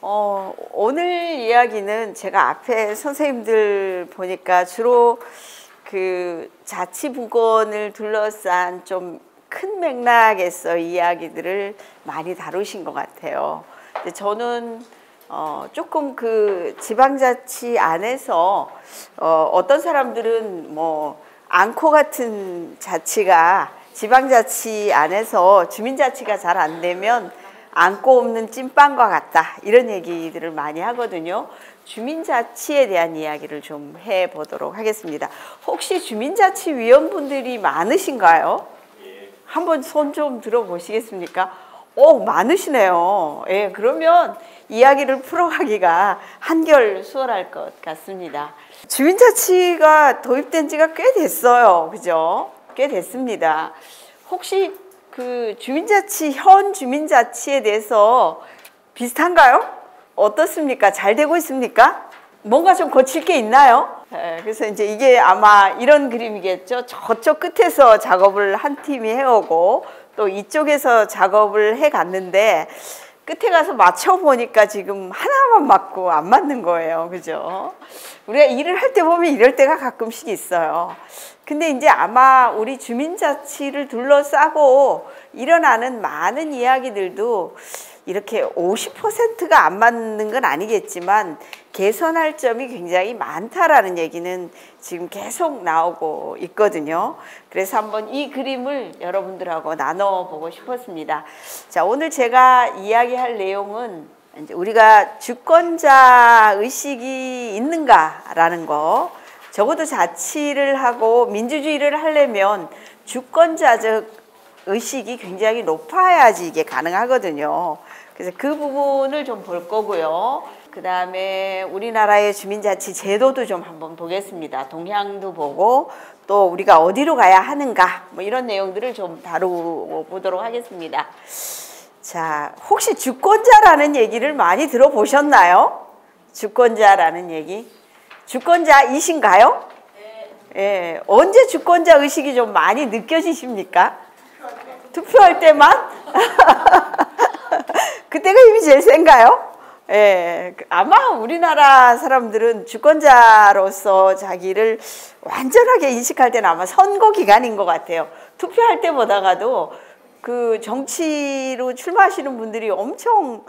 오늘 이야기는 제가 앞에 선생님들 보니까 주로 그 자치분권을 둘러싼 좀 큰 맥락에서 이야기들을 많이 다루신 것 같아요. 근데 저는 조금 그 지방자치 안에서 어떤 사람들은 뭐 앙코 같은 자치가 지방자치 안에서 주민자치가 잘 안 되면 안고 없는 찐빵과 같다, 이런 얘기들을 많이 하거든요. 주민자치에 대한 이야기를 좀 해보도록 하겠습니다. 혹시 주민자치위원분들이 많으신가요? 한번 손 좀 들어보시겠습니까? 많으시네요. 예, 그러면 이야기를 풀어가기가 한결 수월할 것 같습니다. 주민자치가 도입된 지가 꽤 됐어요. 그죠? 꽤 됐습니다. 혹시 그 주민자치, 현 주민자치에 대해서 비슷한가요? 어떻습니까? 잘 되고 있습니까? 뭔가 좀 고칠 게 있나요? 그래서 이제 이게 아마 이런 그림이겠죠. 저쪽 끝에서 작업을 한 팀이 해오고 또 이쪽에서 작업을 해 갔는데 끝에 가서 맞춰보니까 지금 하나만 맞고 안 맞는 거예요. 그죠? 우리가 일을 할 때 보면 이럴 때가 가끔씩 있어요. 근데 이제 아마 우리 주민자치를 둘러싸고 일어나는 많은 이야기들도 이렇게 50%가 안 맞는 건 아니겠지만 개선할 점이 굉장히 많다라는 얘기는 지금 계속 나오고 있거든요. 그래서 한번 이 그림을 여러분들하고 나눠보고 싶었습니다. 자, 오늘 제가 이야기할 내용은 이제 우리가 주권자 의식이 있는가라는 거, 적어도 자치를 하고 민주주의를 하려면 주권자적 의식이 굉장히 높아야지 이게 가능하거든요. 그래서 그 부분을 좀 볼 거고요. 그 다음에 우리나라의 주민자치 제도도 좀 한번 보겠습니다. 동향도 보고 또 우리가 어디로 가야 하는가, 뭐 이런 내용들을 좀 다루보도록 하겠습니다. 자, 혹시 주권자라는 얘기를 많이 들어보셨나요? 주권자라는 얘기. 주권자이신가요? 네. 예, 언제 주권자 의식이 좀 많이 느껴지십니까? 투표할 때만? 그때가 힘이 제일 센가요? 예, 아마 우리나라 사람들은 주권자로서 자기를 완전하게 인식할 때는 아마 선거 기간인 것 같아요. 투표할 때보다가도 그 정치로 출마하시는 분들이 엄청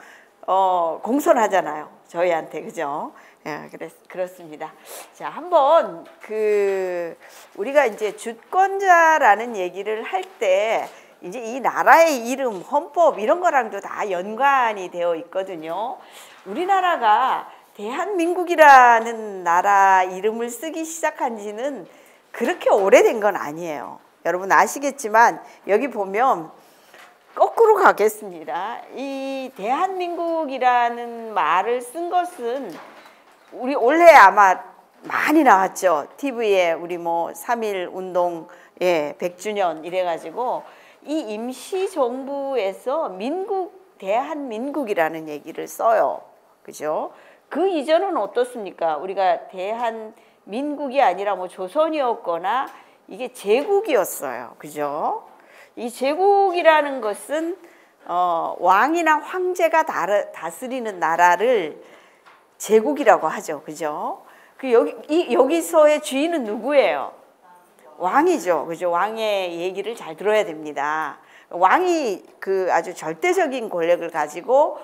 공손하잖아요. 저희한테, 그죠? 예, 그렇습니다. 자, 한번 우리가 이제 주권자라는 얘기를 할 때 이제 이 나라의 이름, 헌법 이런 거랑도 다 연관이 되어 있거든요. 우리나라가 대한민국이라는 나라 이름을 쓰기 시작한 지는 그렇게 오래된 건 아니에요. 여러분 아시겠지만 여기 보면 거꾸로 가겠습니다. 이 대한민국이라는 말을 쓴 것은 우리 올해 아마 많이 나왔죠. TV에 우리 뭐 3.1 운동 100주년 이래가지고 이 임시정부에서 대한민국이라는 얘기를 써요. 그죠? 그 이전은 어떻습니까? 우리가 대한민국이 아니라 뭐 조선이었거나 이게 제국이었어요. 그죠? 이 제국이라는 것은 왕이나 황제가 다스리는 나라를 제국이라고 하죠. 그죠? 여기서의 주인은 누구예요? 왕이죠. 그죠? 왕의 얘기를 잘 들어야 됩니다. 왕이 아주 절대적인 권력을 가지고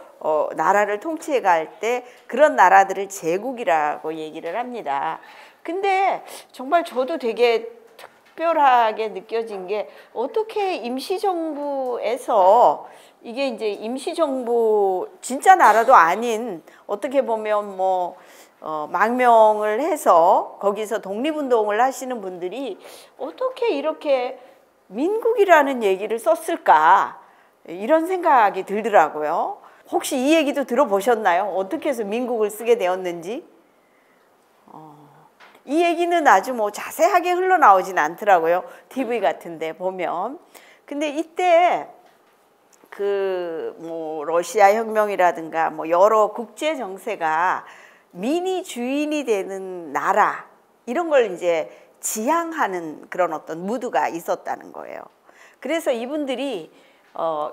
나라를 통치해 갈 때 그런 나라들을 제국이라고 얘기를 합니다. 근데 정말 저도 되게 특별하게 느껴진 게 어떻게 임시정부에서 이게 이제 임시정부 진짜 나라도 아닌 어떻게 보면 뭐 망명을 해서 거기서 독립운동을 하시는 분들이 어떻게 이렇게 민국이라는 얘기를 썼을까, 이런 생각이 들더라고요. 혹시 이 얘기도 들어보셨나요? 어떻게 해서 민국을 쓰게 되었는지? 이 얘기는 아주 뭐 자세하게 흘러나오진 않더라고요. TV 같은 데 보면. 근데 이때 뭐 러시아 혁명이라든가 뭐 여러 국제 정세가 민이 주인이 되는 나라, 이런 걸 이제 지향하는 그런 어떤 무드가 있었다는 거예요. 그래서 이분들이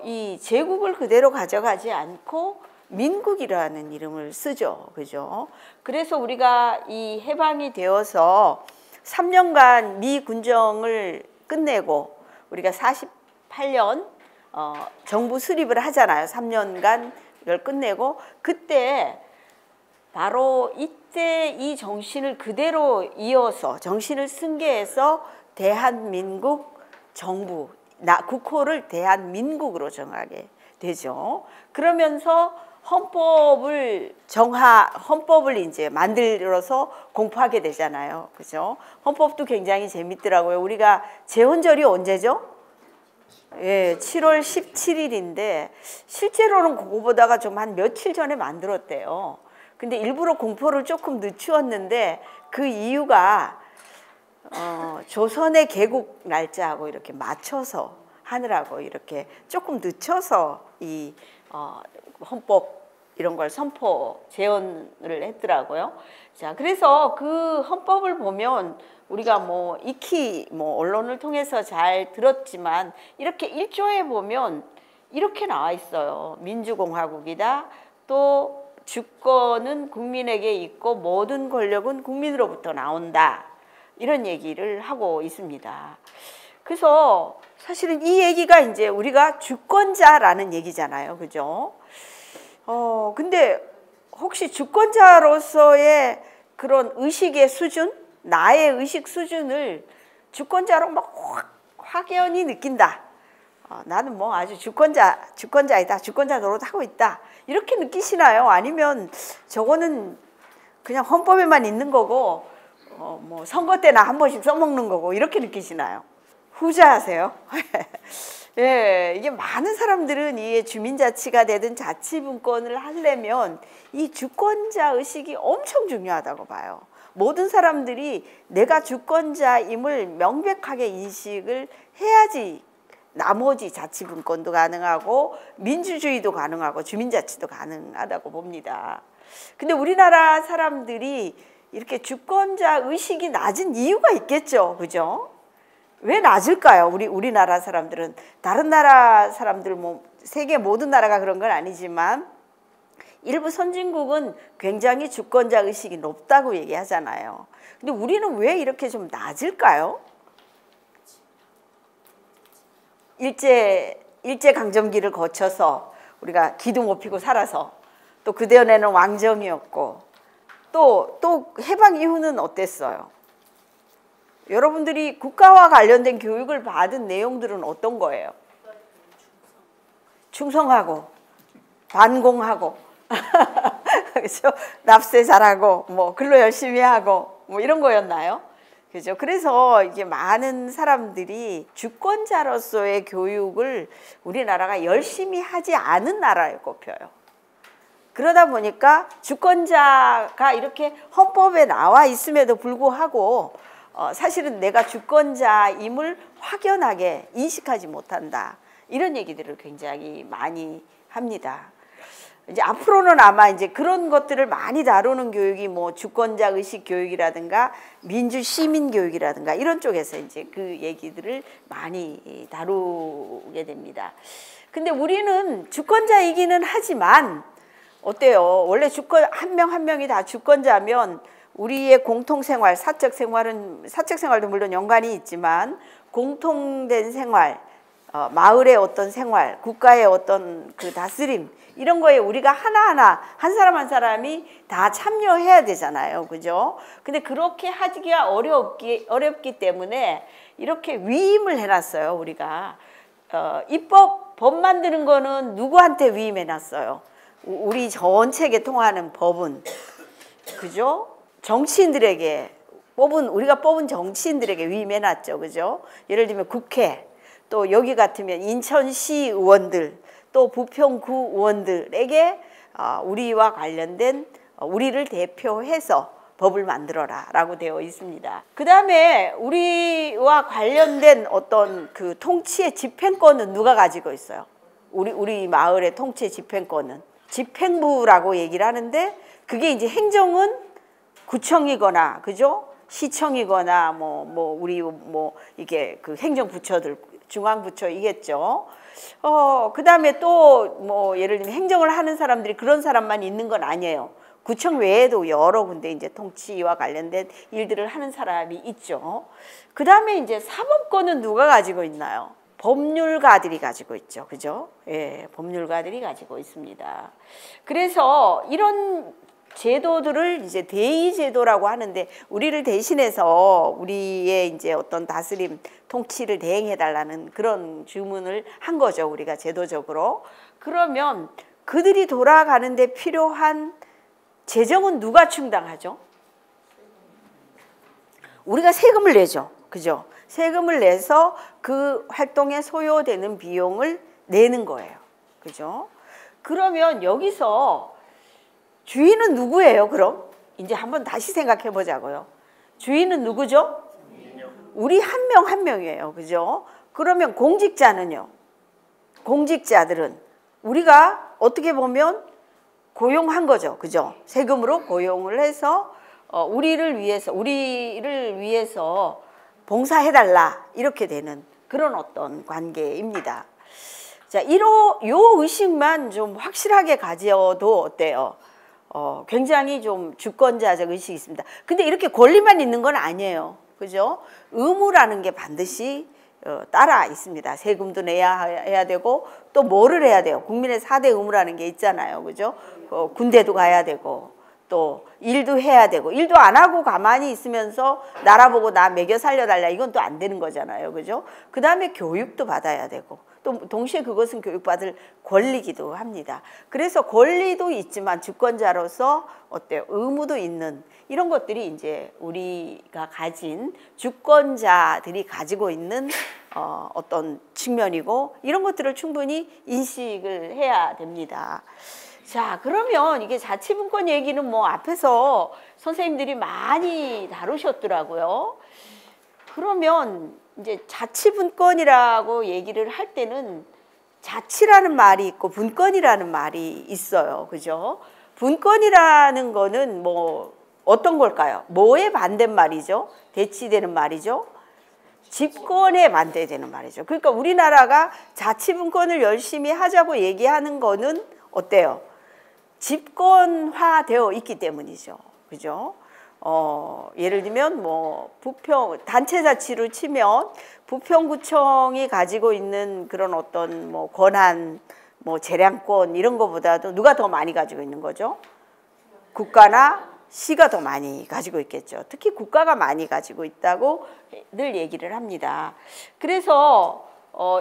이 제국을 그대로 가져가지 않고 민국이라는 이름을 쓰죠. 그죠? 그래서 우리가 이 해방이 되어서 3년간 미 군정을 끝내고 우리가 48년 정부 수립을 하잖아요. 3년간 이걸 끝내고 그때 바로 이때 이 정신을 그대로 이어서 정신을 승계해서 대한민국 정부, 국호를 대한민국으로 정하게 되죠. 그러면서 헌법을 이제 만들어서 공포하게 되잖아요. 그죠? 헌법도 굉장히 재밌더라고요. 우리가 재헌절이 언제죠? 예, 7월 17일인데 실제로는 그거보다가 좀 한 며칠 전에 만들었대요. 근데 일부러 공포를 조금 늦추었는데 그 이유가 조선의 개국 날짜하고 이렇게 맞춰서 하느라고 이렇게 조금 늦춰서 이 헌법 이런 걸 재헌을 했더라고요. 자, 그래서 그 헌법을 보면 우리가 익히 언론을 통해서 잘 들었지만 이렇게 1조에 보면 이렇게 나와 있어요. 민주공화국이다. 또 주권은 국민에게 있고 모든 권력은 국민으로부터 나온다. 이런 얘기를 하고 있습니다. 그래서 사실은 이 얘기가 이제 우리가 주권자라는 얘기잖아요. 그죠? 근데 혹시 주권자로서의 그런 의식의 수준, 나의 의식 수준을 주권자로 막 확연히 느낀다. 나는 아주 주권자이다. 주권자 노릇 하고 있다. 이렇게 느끼시나요? 아니면 저거는 그냥 헌법에만 있는 거고 선거 때나 한 번씩 써먹는 거고 이렇게 느끼시나요? 후자하세요? 예, 이게 많은 사람들은 이 주민자치가 되든 자치분권을 하려면 이 주권자 의식이 엄청 중요하다고 봐요. 모든 사람들이 내가 주권자임을 명백하게 인식을 해야지 나머지 자치분권도 가능하고 민주주의도 가능하고 주민자치도 가능하다고 봅니다. 근데 우리나라 사람들이 이렇게 주권자 의식이 낮은 이유가 있겠죠. 그죠? 왜 낮을까요? 우리나라 사람들은 다른 나라 사람들 세계 모든 나라가 그런 건 아니지만 일부 선진국은 굉장히 주권자 의식이 높다고 얘기하잖아요. 근데 우리는 왜 이렇게 좀 낮을까요? 일제강점기를 거쳐서 우리가 기도 못 피고 살아서 또 그전에는 왕정이었고 또 해방 이후는 어땠어요? 여러분들이 국가와 관련된 교육을 받은 내용들은 어떤 거예요? 충성하고 반공하고 그렇죠? 납세 잘하고 근로 열심히 하고 이런 거였나요? 그죠? 그래서 이게 많은 사람들이 주권자로서의 교육을 우리나라가 열심히 하지 않은 나라에 꼽혀요. 그러다 보니까 주권자가 이렇게 헌법에 나와 있음에도 불구하고 사실은 내가 주권자임을 확연하게 인식하지 못한다. 이런 얘기들을 굉장히 많이 합니다. 이제 앞으로는 아마 이제 그런 것들을 많이 다루는 교육이 주권자 의식 교육이라든가 민주 시민 교육이라든가 이런 쪽에서 이제 그 얘기들을 많이 다루게 됩니다. 근데 우리는 주권자이기는 하지만 어때요? 원래 한 명 한 명이 다 주권자면 우리의 공통생활, 사적 생활도 물론 연관이 있지만 공통된 생활, 마을의 어떤 생활, 국가의 어떤 그 다스림 이런 거에 우리가 하나하나 한 사람 한 사람이 다 참여해야 되잖아요. 그죠? 근데 그렇게 하기가 어렵기 때문에 이렇게 위임을 해놨어요. 우리가 법 만드는 거는 누구한테 위임해놨어요? 우리 전체에 통하는 법은 그죠? 정치인들에게 우리가 뽑은 정치인들에게 위임해놨죠. 그죠? 예를 들면 국회, 또 여기 같으면 인천시 의원들, 또 부평구 의원들에게 우리와 관련된 우리를 대표해서 법을 만들어라 라고 되어 있습니다. 그 다음에 우리와 관련된 어떤 그 통치의 집행권은 누가 가지고 있어요? 우리 마을의 통치의 집행권은 집행부라고 얘기를 하는데 그게 이제 행정은 구청이거나 그죠? 시청이거나 이게 그 행정부처들 중앙부처이겠죠. 그 다음에 또 뭐 예를 들면 행정을 하는 사람들이 그런 사람만 있는 건 아니에요. 구청 외에도 여러 군데 이제 통치와 관련된 일들을 하는 사람이 있죠. 그 다음에 이제 사법권은 누가 가지고 있나요? 법률가들이 가지고 있죠. 그죠? 예, 법률가들이 가지고 있습니다. 그래서 이런 제도들을 이제 대의제도라고 하는데 우리를 대신해서 우리의 이제 어떤 다스림, 통치를 대행해 달라는 그런 주문을 한 거죠. 우리가 제도적으로. 그러면 그들이 돌아가는데 필요한 재정은 누가 충당하죠? 우리가 세금을 내죠. 그죠? 세금을 내서 그 활동에 소요되는 비용을 내는 거예요. 그죠? 그러면 여기서 주인은 누구예요, 그럼? 이제 한번 다시 생각해 보자고요. 주인은 누구죠? 우리 한 명 한 명이에요. 그죠? 그러면 공직자는요? 공직자들은 우리가 어떻게 보면 고용한 거죠. 그죠? 세금으로 고용을 해서 우리를 위해서 봉사해달라 이렇게 되는 그런 어떤 관계입니다. 자, 요 의식만 좀 확실하게 가져도 어때요? 굉장히 좀 주권자적 의식이 있습니다. 근데 이렇게 권리만 있는 건 아니에요. 그죠? 의무라는 게 반드시 따라 있습니다. 세금도 해야 되고 또 뭐를 해야 돼요? 국민의 4대 의무라는 게 있잖아요. 그죠? 군대도 가야 되고 또 일도 해야 되고 일도 안 하고 가만히 있으면서 나라 보고 나 먹여 살려달라 이건 또 안 되는 거잖아요. 그죠? 그 다음에 교육도 받아야 되고 또 동시에 그것은 교육받을 권리기도 합니다. 그래서 권리도 있지만 주권자로서 어때요? 의무도 있는 이런 것들이 이제 우리가 가진 주권자들이 가지고 있는 어떤 측면이고 이런 것들을 충분히 인식을 해야 됩니다. 자, 그러면 이게 자치분권 얘기는 뭐 앞에서 선생님들이 많이 다루셨더라고요. 그러면 이제 자치분권이라고 얘기를 할 때는 자치라는 말이 있고 분권이라는 말이 있어요. 그죠? 분권이라는 거는 뭐 어떤 걸까요? 뭐에 반대말이죠? 대치되는 말이죠? 집권에 반대되는 말이죠. 그러니까 우리나라가 자치분권을 열심히 하자고 얘기하는 거는 어때요? 집권화되어 있기 때문이죠. 그죠? 예를 들면 뭐 단체 자치로 치면 부평구청이 가지고 있는 그런 어떤 뭐 권한, 뭐 재량권 이런 거보다도 누가 더 많이 가지고 있는 거죠? 국가나 시가 더 많이 가지고 있겠죠. 특히 국가가 많이 가지고 있다고 늘 얘기를 합니다. 그래서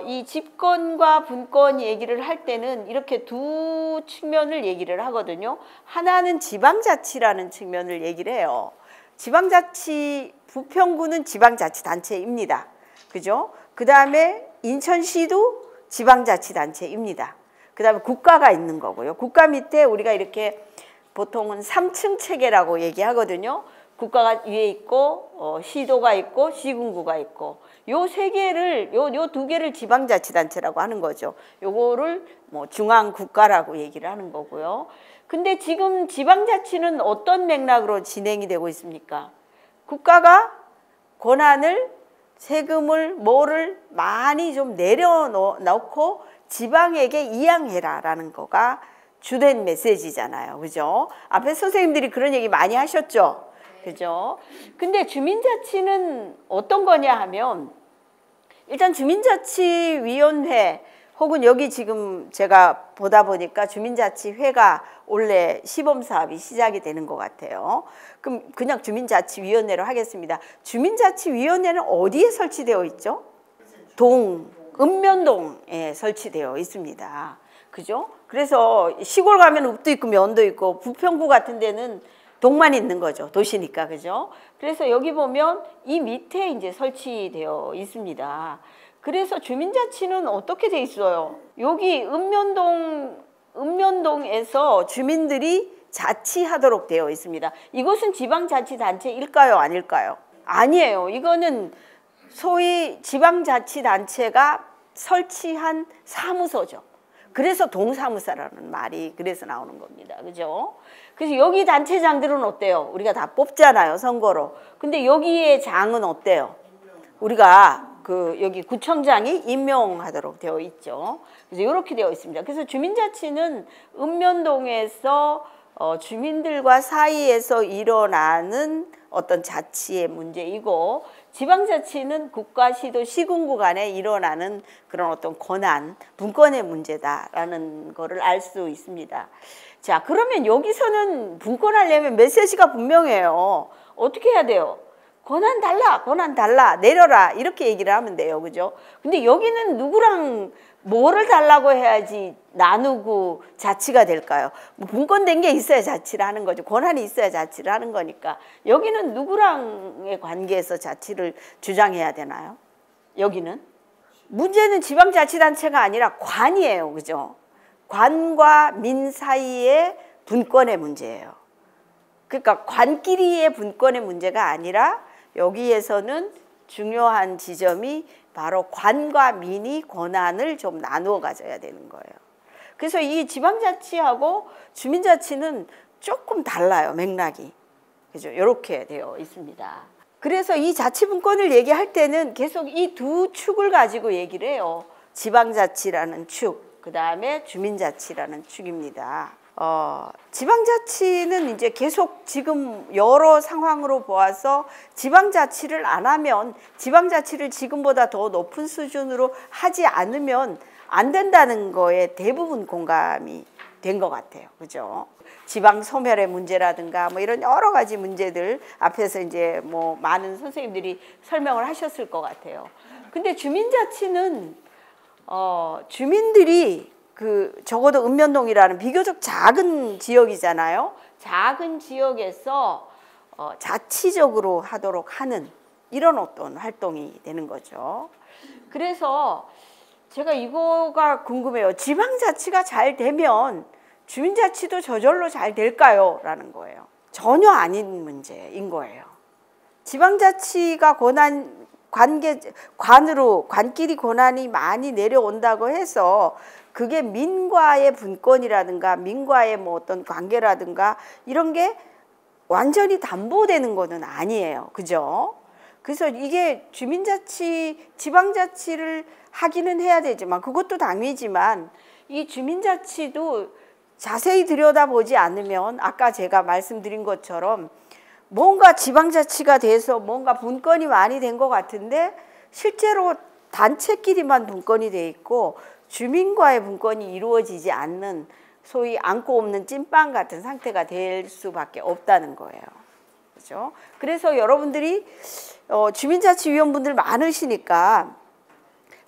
이 집권과 분권 얘기를 할 때는 이렇게 두 측면을 얘기를 하거든요. 하나는 지방자치라는 측면을 얘기를 해요. 지방자치, 부평구는 지방자치단체입니다. 그죠? 그 다음에 인천시도 지방자치단체입니다. 그 다음에 국가가 있는 거고요. 국가 밑에 우리가 이렇게 보통은 3층 체계라고 얘기하거든요. 국가가 위에 있고 시도가 있고 시군구가 있고 요 세 개를 요 두 개를 지방자치단체라고 하는 거죠. 요거를 뭐 중앙국가라고 얘기를 하는 거고요. 근데 지금 지방자치는 어떤 맥락으로 진행이 되고 있습니까? 국가가 권한을 세금을 뭐를 많이 좀 내려놓고 지방에게 이양해라라는 거가 주된 메시지잖아요. 그죠? 앞에 선생님들이 그런 얘기 많이 하셨죠? 그죠? 근데 주민자치는 어떤 거냐 하면 일단 주민자치위원회 혹은 여기 지금 제가 보다 보니까 주민자치회가 원래 시범사업이 시작이 되는 것 같아요. 그럼 그냥 주민자치위원회로 하겠습니다. 주민자치위원회는 어디에 설치되어 있죠? 읍면동에 설치되어 있습니다. 그죠? 그래서 시골 가면 읍도 있고 면도 있고 부평구 같은 데는 동만 있는 거죠. 도시니까. 그죠? 그래서 여기 보면 이 밑에 이제 설치되어 있습니다. 그래서 주민자치는 어떻게 돼 있어요? 여기 읍면동에서 주민들이 자치하도록 되어 있습니다. 이것은 지방자치단체일까요? 아닐까요? 아니에요. 이거는 소위 지방자치단체가 설치한 사무소죠. 그래서 동사무소라는 말이 그래서 나오는 겁니다. 그죠? 그래서 여기 단체장들은 어때요? 우리가 다 뽑잖아요. 선거로. 근데 여기에 장은 어때요? 우리가 여기 구청장이 임명하도록 되어 있죠. 그래서 이렇게 되어 있습니다. 그래서 주민자치는 읍면동에서 주민들과 사이에서 일어나는 어떤 자치의 문제이고, 지방자치는 국가, 시도, 시군구 간에 일어나는 그런 어떤 권한, 분권의 문제다라는 거를 알 수 있습니다. 자, 그러면 여기서는 분권하려면 메시지가 분명해요. 어떻게 해야 돼요? 권한 달라, 권한 달라, 내려라, 이렇게 얘기를 하면 돼요. 그죠? 근데 여기는 누구랑 뭐를 달라고 해야지 나누고 자치가 될까요? 뭐 분권된 게 있어야 자치를 하는 거죠. 권한이 있어야 자치를 하는 거니까. 여기는 누구랑의 관계에서 자치를 주장해야 되나요? 여기는? 문제는 지방자치단체가 아니라 관이에요. 그죠? 관과 민 사이의 분권의 문제예요. 그러니까 관끼리의 분권의 문제가 아니라 여기에서는 중요한 지점이 바로 관과 민이 권한을 좀 나누어 가져야 되는 거예요. 그래서 이 지방자치하고 주민자치는 조금 달라요, 맥락이. 그죠? 이렇게 되어 있습니다. 그래서 이 자치분권을 얘기할 때는 계속 이 두 축을 가지고 얘기를 해요. 지방자치라는 축, 그 다음에 주민자치라는 축입니다. 지방자치는 이제 계속 지금 여러 상황으로 보아서 지방자치를 안 하면, 지방자치를 지금보다 더 높은 수준으로 하지 않으면 안 된다는 거에 대부분 공감이 된 것 같아요. 그죠? 지방 소멸의 문제라든가 뭐 이런 여러 가지 문제들 앞에서 이제 뭐 많은 선생님들이 설명을 하셨을 것 같아요. 근데 주민자치는 주민들이 적어도 읍면동이라는 비교적 작은 지역이잖아요. 작은 지역에서 자치적으로 하도록 하는 이런 어떤 활동이 되는 거죠. 그래서 제가 이거가 궁금해요. 지방자치가 잘 되면 주민자치도 저절로 잘 될까요? 라는 거예요. 전혀 아닌 문제인 거예요. 지방자치가 관끼리 권한이 많이 내려온다고 해서 그게 민과의 분권이라든가 민과의 뭐 어떤 관계라든가 이런 게 완전히 담보되는 거는 아니에요. 그죠? 그래서 이게 지방자치를 하기는 해야 되지만, 그것도 당위지만 이 주민자치도 자세히 들여다보지 않으면 아까 제가 말씀드린 것처럼 뭔가 지방자치가 돼서 뭔가 분권이 많이 된 것 같은데 실제로 단체끼리만 분권이 돼 있고 주민과의 분권이 이루어지지 않는 소위 안고 없는 찐빵 같은 상태가 될 수밖에 없다는 거예요. 그렇죠? 그래서 여러분들이 주민자치위원분들 많으시니까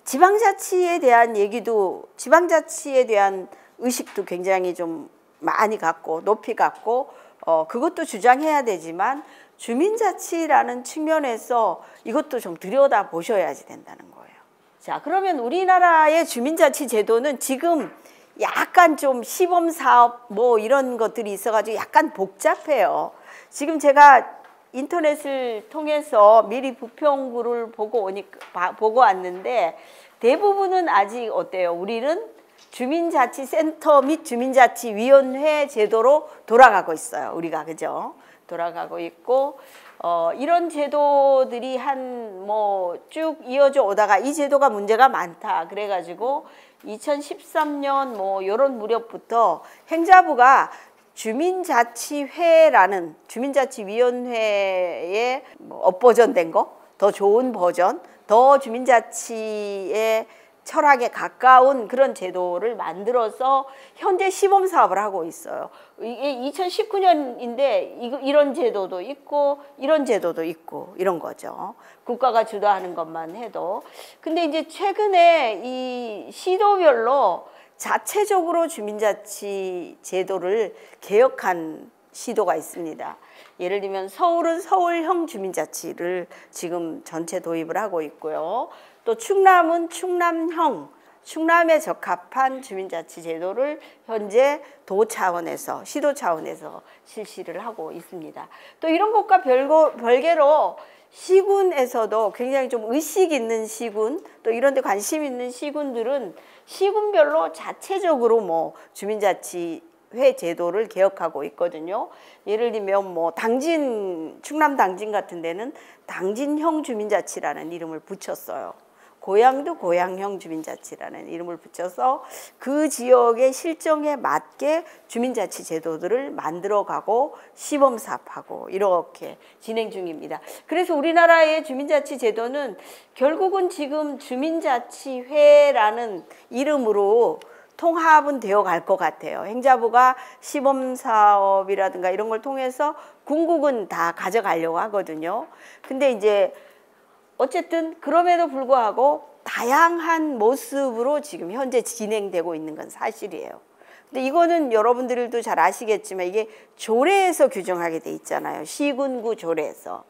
지방자치에 대한 얘기도, 지방자치에 대한 의식도 굉장히 좀 많이 갖고 높이 갖고 그것도 주장해야 되지만 주민자치라는 측면에서 이것도 좀 들여다보셔야지 된다는 거예요. 자, 그러면 우리나라의 주민자치 제도는 지금 약간 좀 시범사업 뭐 이런 것들이 있어가지고 약간 복잡해요. 지금 제가 인터넷을 통해서 미리 부평구를 보고 왔는데 대부분은 아직 어때요? 우리는 주민자치센터 및 주민자치위원회 제도로 돌아가고 있어요. 우리가, 그죠? 돌아가고 있고 이런 제도들이 뭐 쭉 이어져 오다가 이 제도가 문제가 많다 그래가지고 2013년 뭐 이런 무렵부터 행자부가 주민자치회라는 주민자치위원회에 뭐 업버전된 거, 더 좋은 버전, 더 주민자치의 철학에 가까운 그런 제도를 만들어서 현재 시범 사업을 하고 있어요. 이게 2019년인데 이런 제도도 있고 이런 제도도 있고 이런 거죠. 국가가 주도하는 것만 해도. 근데 이제 최근에 이 시도별로 자체적으로 주민자치 제도를 개혁한 시도가 있습니다. 예를 들면 서울은 서울형 주민자치를 지금 전체 도입을 하고 있고요. 또 충남은 충남에 적합한 주민자치 제도를 현재 도 차원에서, 시도 차원에서 실시를 하고 있습니다. 또 이런 것과 별개로 시군에서도 굉장히 좀 의식 있는 시군, 또 이런 데 관심 있는 시군들은 시군별로 자체적으로 뭐 주민자치회 제도를 개혁하고 있거든요. 예를 들면 뭐 충남 당진 같은 데는 당진형 주민자치라는 이름을 붙였어요. 고향도 고향형 주민자치라는 이름을 붙여서 그 지역의 실정에 맞게 주민자치 제도들을 만들어가고 시범 사업하고 이렇게 진행 중입니다. 그래서 우리나라의 주민자치 제도는 결국은 지금 주민자치회라는 이름으로 통합은 되어 갈 것 같아요. 행자부가 시범사업이라든가 이런 걸 통해서 궁극은 다 가져가려고 하거든요. 근데 이제 어쨌든 그럼에도 불구하고 다양한 모습으로 지금 현재 진행되고 있는 건 사실이에요. 근데 이거는 여러분들도 잘 아시겠지만 이게 조례에서 규정하게 돼 있잖아요. 시군구 조례에서.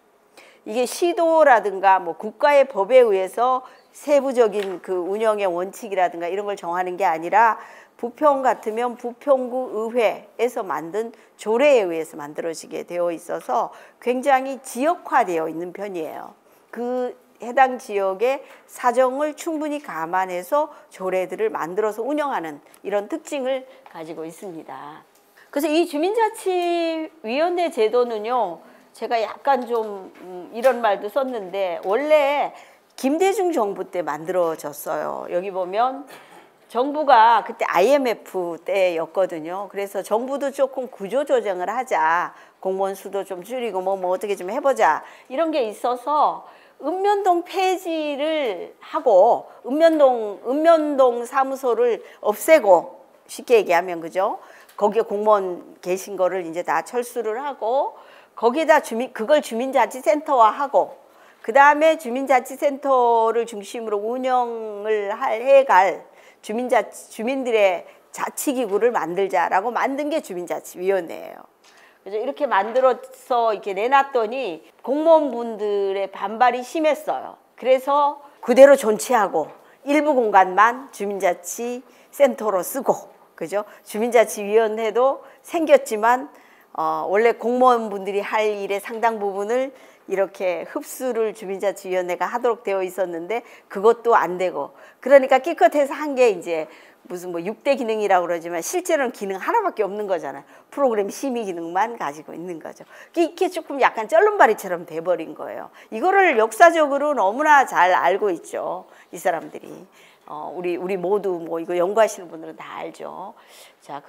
이게 시도라든가 뭐 국가의 법에 의해서 세부적인 그 운영의 원칙이라든가 이런 걸 정하는 게 아니라 부평 같으면 부평구 의회에서 만든 조례에 의해서 만들어지게 되어 있어서 굉장히 지역화되어 있는 편이에요. 그 해당 지역의 사정을 충분히 감안해서 조례들을 만들어서 운영하는 이런 특징을 가지고 있습니다. 그래서 이 주민자치위원회 제도는요, 제가 약간 좀 이런 말도 썼는데 원래 김대중 정부 때 만들어졌어요. 여기 보면 정부가 그때 IMF 때였거든요. 그래서 정부도 조금 구조조정을 하자, 공무원 수도 좀 줄이고 뭐 어떻게 좀 해보자 이런 게 있어서 읍면동 폐지를 하고 읍면동 사무소를 없애고, 쉽게 얘기하면 그죠? 거기에 공무원 계신 거를 이제 다 철수를 하고 거기에다 그걸 주민자치센터화하고 그 다음에 주민자치센터를 중심으로 운영을 해갈 주민들의 자치기구를 만들자라고 만든 게 주민자치위원회예요. 그래서 이렇게 만들어서 이렇게 내놨더니 공무원분들의 반발이 심했어요. 그래서 그대로 존치하고 일부 공간만 주민자치센터로 쓰고, 그죠? 주민자치위원회도 생겼지만 원래 공무원분들이 할 일의 상당 부분을 이렇게 흡수를 주민자치위원회가 하도록 되어 있었는데 그것도 안 되고, 그러니까 끼껏해서 한 게 이제 무슨 뭐 6대 기능이라고 그러지만 실제로는 기능 하나밖에 없는 거잖아요. 프로그램 심의 기능만 가지고 있는 거죠. 이게 조금 약간 쩔름발이처럼 돼버린 거예요. 이거를 역사적으로 너무나 잘 알고 있죠, 이 사람들이. 우리 모두 뭐 이거 연구하시는 분들은 다 알죠. 자,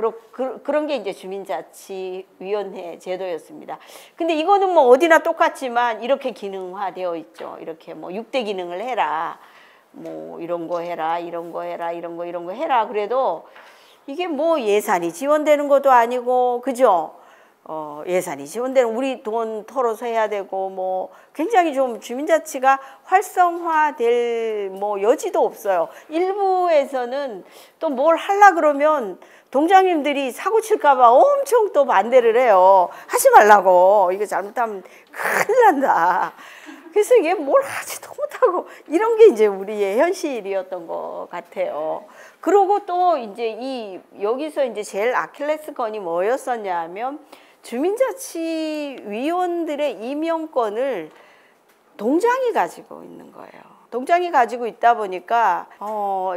그런 게 이제 주민자치위원회 제도였습니다. 근데 이거는 뭐 어디나 똑같지만 이렇게 기능화되어 있죠. 이렇게 뭐 6대 기능을 해라, 뭐 이런 거 해라, 이런 거 해라, 이런 거 해라. 그래도 이게 뭐 예산이 지원되는 것도 아니고, 그죠? 예산이 지원되는 우리 돈 털어서 해야 되고, 뭐 굉장히 좀 주민자치가 활성화될 뭐 여지도 없어요. 일부에서는 또 뭘 하려 그러면 동장님들이 사고 칠까봐 엄청 또 반대를 해요. 하지 말라고. 이거 잘못하면 큰일 난다. 그래서 이게 뭘 하지도 못하고 이런 게 이제 우리의 현실이었던 것 같아요. 그리고 또 이제 여기서 이제 제일 아킬레스건이 뭐였었냐 하면 주민자치위원들의 임명권을 동장이 가지고 있는 거예요. 동장이 가지고 있다 보니까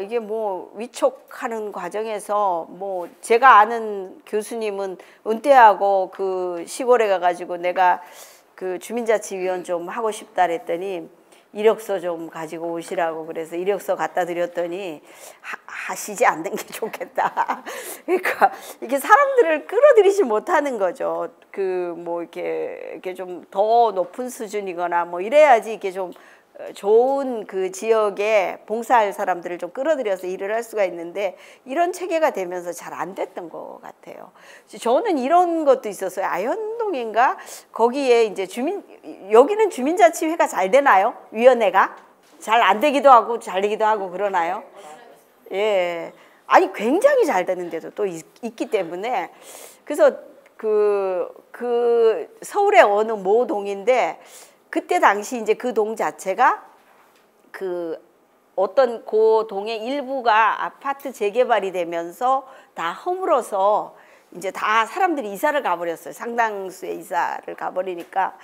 이게 뭐 위촉하는 과정에서 뭐 제가 아는 교수님은 은퇴하고 그 시골에 가가지고 내가 그 주민자치위원 좀 하고 싶다 그랬더니 이력서 좀 가지고 오시라고 그래서 이력서 갖다 드렸더니 하시지 않는 게 좋겠다. 그러니까 이게 사람들을 끌어들이지 못하는 거죠. 그 뭐 이렇게 좀 더 높은 수준이거나 뭐 이래야지 이게 좀 좋은 그 지역에 봉사할 사람들을 좀 끌어들여서 일을 할 수가 있는데 이런 체계가 되면서 잘 안 됐던 것 같아요. 저는 이런 것도 있었어요. 아현동인가? 거기에 이제 여기는 주민자치회가 잘 되나요? 위원회가? 잘 안 되기도 하고 잘 되기도 하고 그러나요? 예. 아니 굉장히 잘 되는데도 또 있기 때문에 그래서 그 서울의 어느 모 동인데 그때 당시 이제 그 동 자체가 그 어떤 그 동의 일부가 아파트 재개발이 되면서 다 허물어서 이제 다 사람들이 이사를 가버렸어요. 상당수의 이사를 가버리니까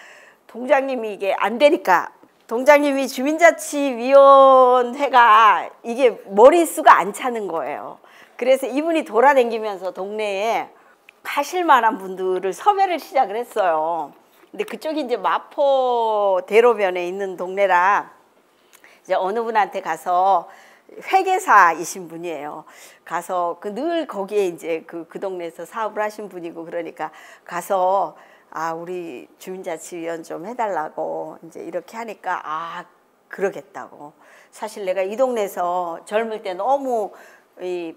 동장님이 이게 안 되니까 동장님이 주민자치위원회가 이게 머릿수가 안 차는 거예요. 그래서 이분이 돌아다니면서 동네에 하실 만한 분들을 섭외를 시작을 했어요. 근데 그쪽이 이제 마포 대로변에 있는 동네라 이제 어느 분한테 가서 회계사이신 분이에요. 가서 늘 거기에 이제 그 동네에서 사업을 하신 분이고 그러니까 가서 우리 주민자치위원 좀 해달라고 이제 이렇게 하니까 그러겠다고. 사실 내가 이 동네에서 젊을 때 너무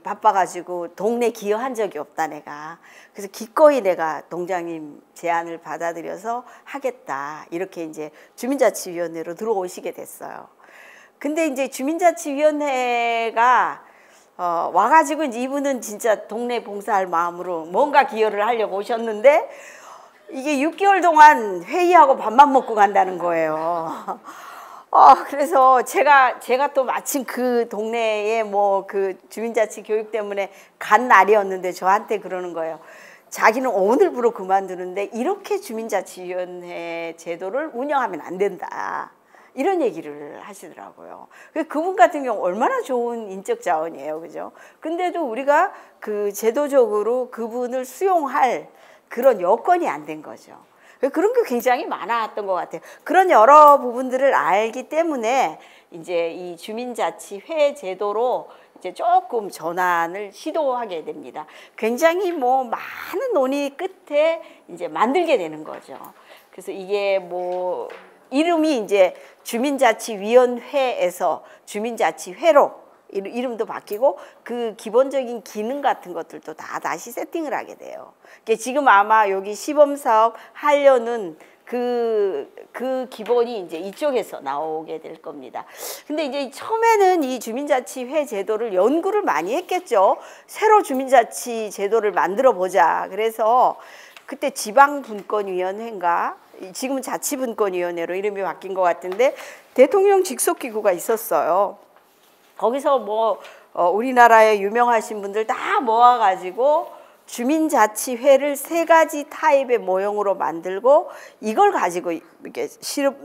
바빠가지고 동네 기여한 적이 없다 내가. 그래서 기꺼이 내가 동장님 제안을 받아들여서 하겠다. 이렇게 이제 주민자치위원회로 들어오시게 됐어요. 근데 이제 주민자치위원회가 와가지고 이제 이분은 진짜 동네 봉사할 마음으로 뭔가 기여를 하려고 오셨는데 이게 6개월 동안 회의하고 밥만 먹고 간다는 거예요. 그래서 제가 또 마침 그 동네에 뭐 그 주민자치 교육 때문에 간 날이었는데 저한테 그러는 거예요. 자기는 오늘부로 그만두는데 이렇게 주민자치위원회 제도를 운영하면 안 된다. 이런 얘기를 하시더라고요. 그분 같은 경우 얼마나 좋은 인적 자원이에요. 그죠? 근데도 우리가 그 제도적으로 그분을 수용할 그런 여건이 안 된 거죠. 그런 게 굉장히 많았던 것 같아요. 그런 여러 부분들을 알기 때문에 이제 이 주민자치회 제도로 이제 조금 전환을 시도하게 됩니다. 굉장히 뭐 많은 논의 끝에 이제 만들게 되는 거죠. 그래서 이게 뭐 이름이 이제 주민자치위원회에서 주민자치회로 이름도 바뀌고 그 기본적인 기능 같은 것들도 다시 세팅을 하게 돼요. 지금 아마 여기 시범사업 하려는 그 기본이 이제 이쪽에서 나오게 될 겁니다. 근데 이제 처음에는 이 주민자치회 제도를 연구를 많이 했겠죠. 새로 주민자치 제도를 만들어 보자. 그래서 그때 지방분권위원회인가 지금은 자치분권위원회로 이름이 바뀐 것 같은데 대통령 직속기구가 있었어요. 거기서 뭐 우리나라에 유명하신 분들 다 모아가지고 주민자치회를 3가지 타입의 모형으로 만들고 이걸 가지고 이렇게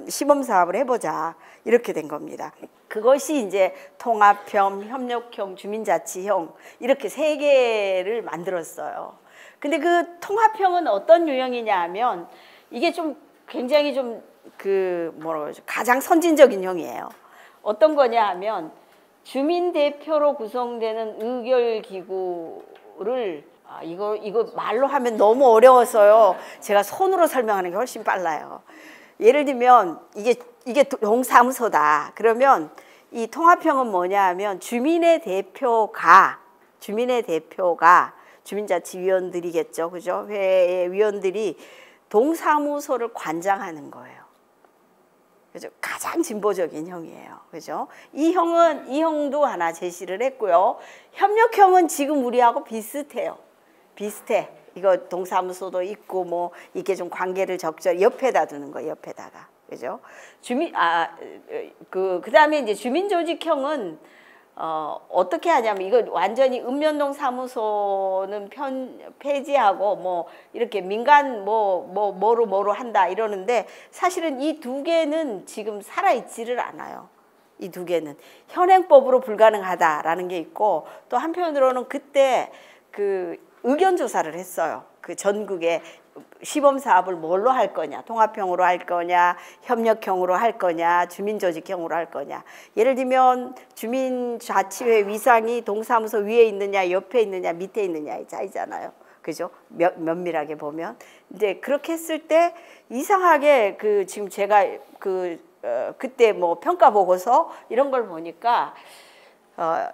시범사업을 해보자 이렇게 된 겁니다. 그것이 이제 통합형, 협력형, 주민자치형 이렇게 3개를 만들었어요. 근데 그 통합형은 어떤 유형이냐 하면 이게 좀 굉장히 좀 가장 선진적인 형이에요. 어떤 거냐 하면 주민대표로 구성되는 의결기구를 이거 말로 하면 너무 어려워서요. 제가 손으로 설명하는 게 훨씬 빨라요. 예를 들면 이게 동사무소다. 그러면 이 통합형은 뭐냐 하면 주민의 대표가 주민자치위원들이겠죠. 그죠? 회의 위원들이 동사무소를 관장하는 거예요. 그죠? 가장 진보적인 형이에요. 그죠? 이 형도 하나 제시를 했고요. 협력형은 지금 우리하고 비슷해요. 비슷해. 이거 동사무소도 있고 뭐 이렇게 좀 관계를 적절히 옆에다 두는 거예요. 옆에다가. 그죠? 그다음에 이제 주민조직형은 어떻게 하냐면 이거 완전히 읍면동 사무소는 폐지하고 뭐 이렇게 민간 뭐로 한다 이러는데 사실은 이 2개는 지금 살아있지를 않아요. 이 2개는 현행법으로 불가능하다라는 게 있고 또 한편으로는 그때 그 의견조사를 했어요. 그 전국에 시범사업을 뭘로 할 거냐, 통합형으로 할 거냐, 협력형으로 할 거냐, 주민조직형으로 할 거냐. 예를 들면 주민자치회 위상이 동사무소 위에 있느냐, 옆에 있느냐, 밑에 있느냐의 차이잖아요. 그죠? 면밀하게 보면. 이제 그렇게 했을 때 이상하게 지금 제가 그때 뭐 평가 보고서 이런 걸 보니까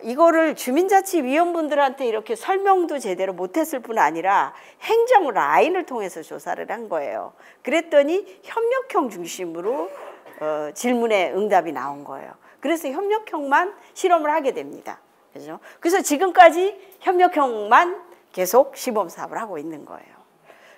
이거를 주민자치위원분들한테 이렇게 설명도 제대로 못했을 뿐 아니라 행정 라인을 통해서 조사를 한 거예요. 그랬더니 협력형 중심으로 질문에 응답이 나온 거예요. 그래서 협력형만 실험을 하게 됩니다. 그죠? 그래서 지금까지 협력형만 계속 시범사업을 하고 있는 거예요.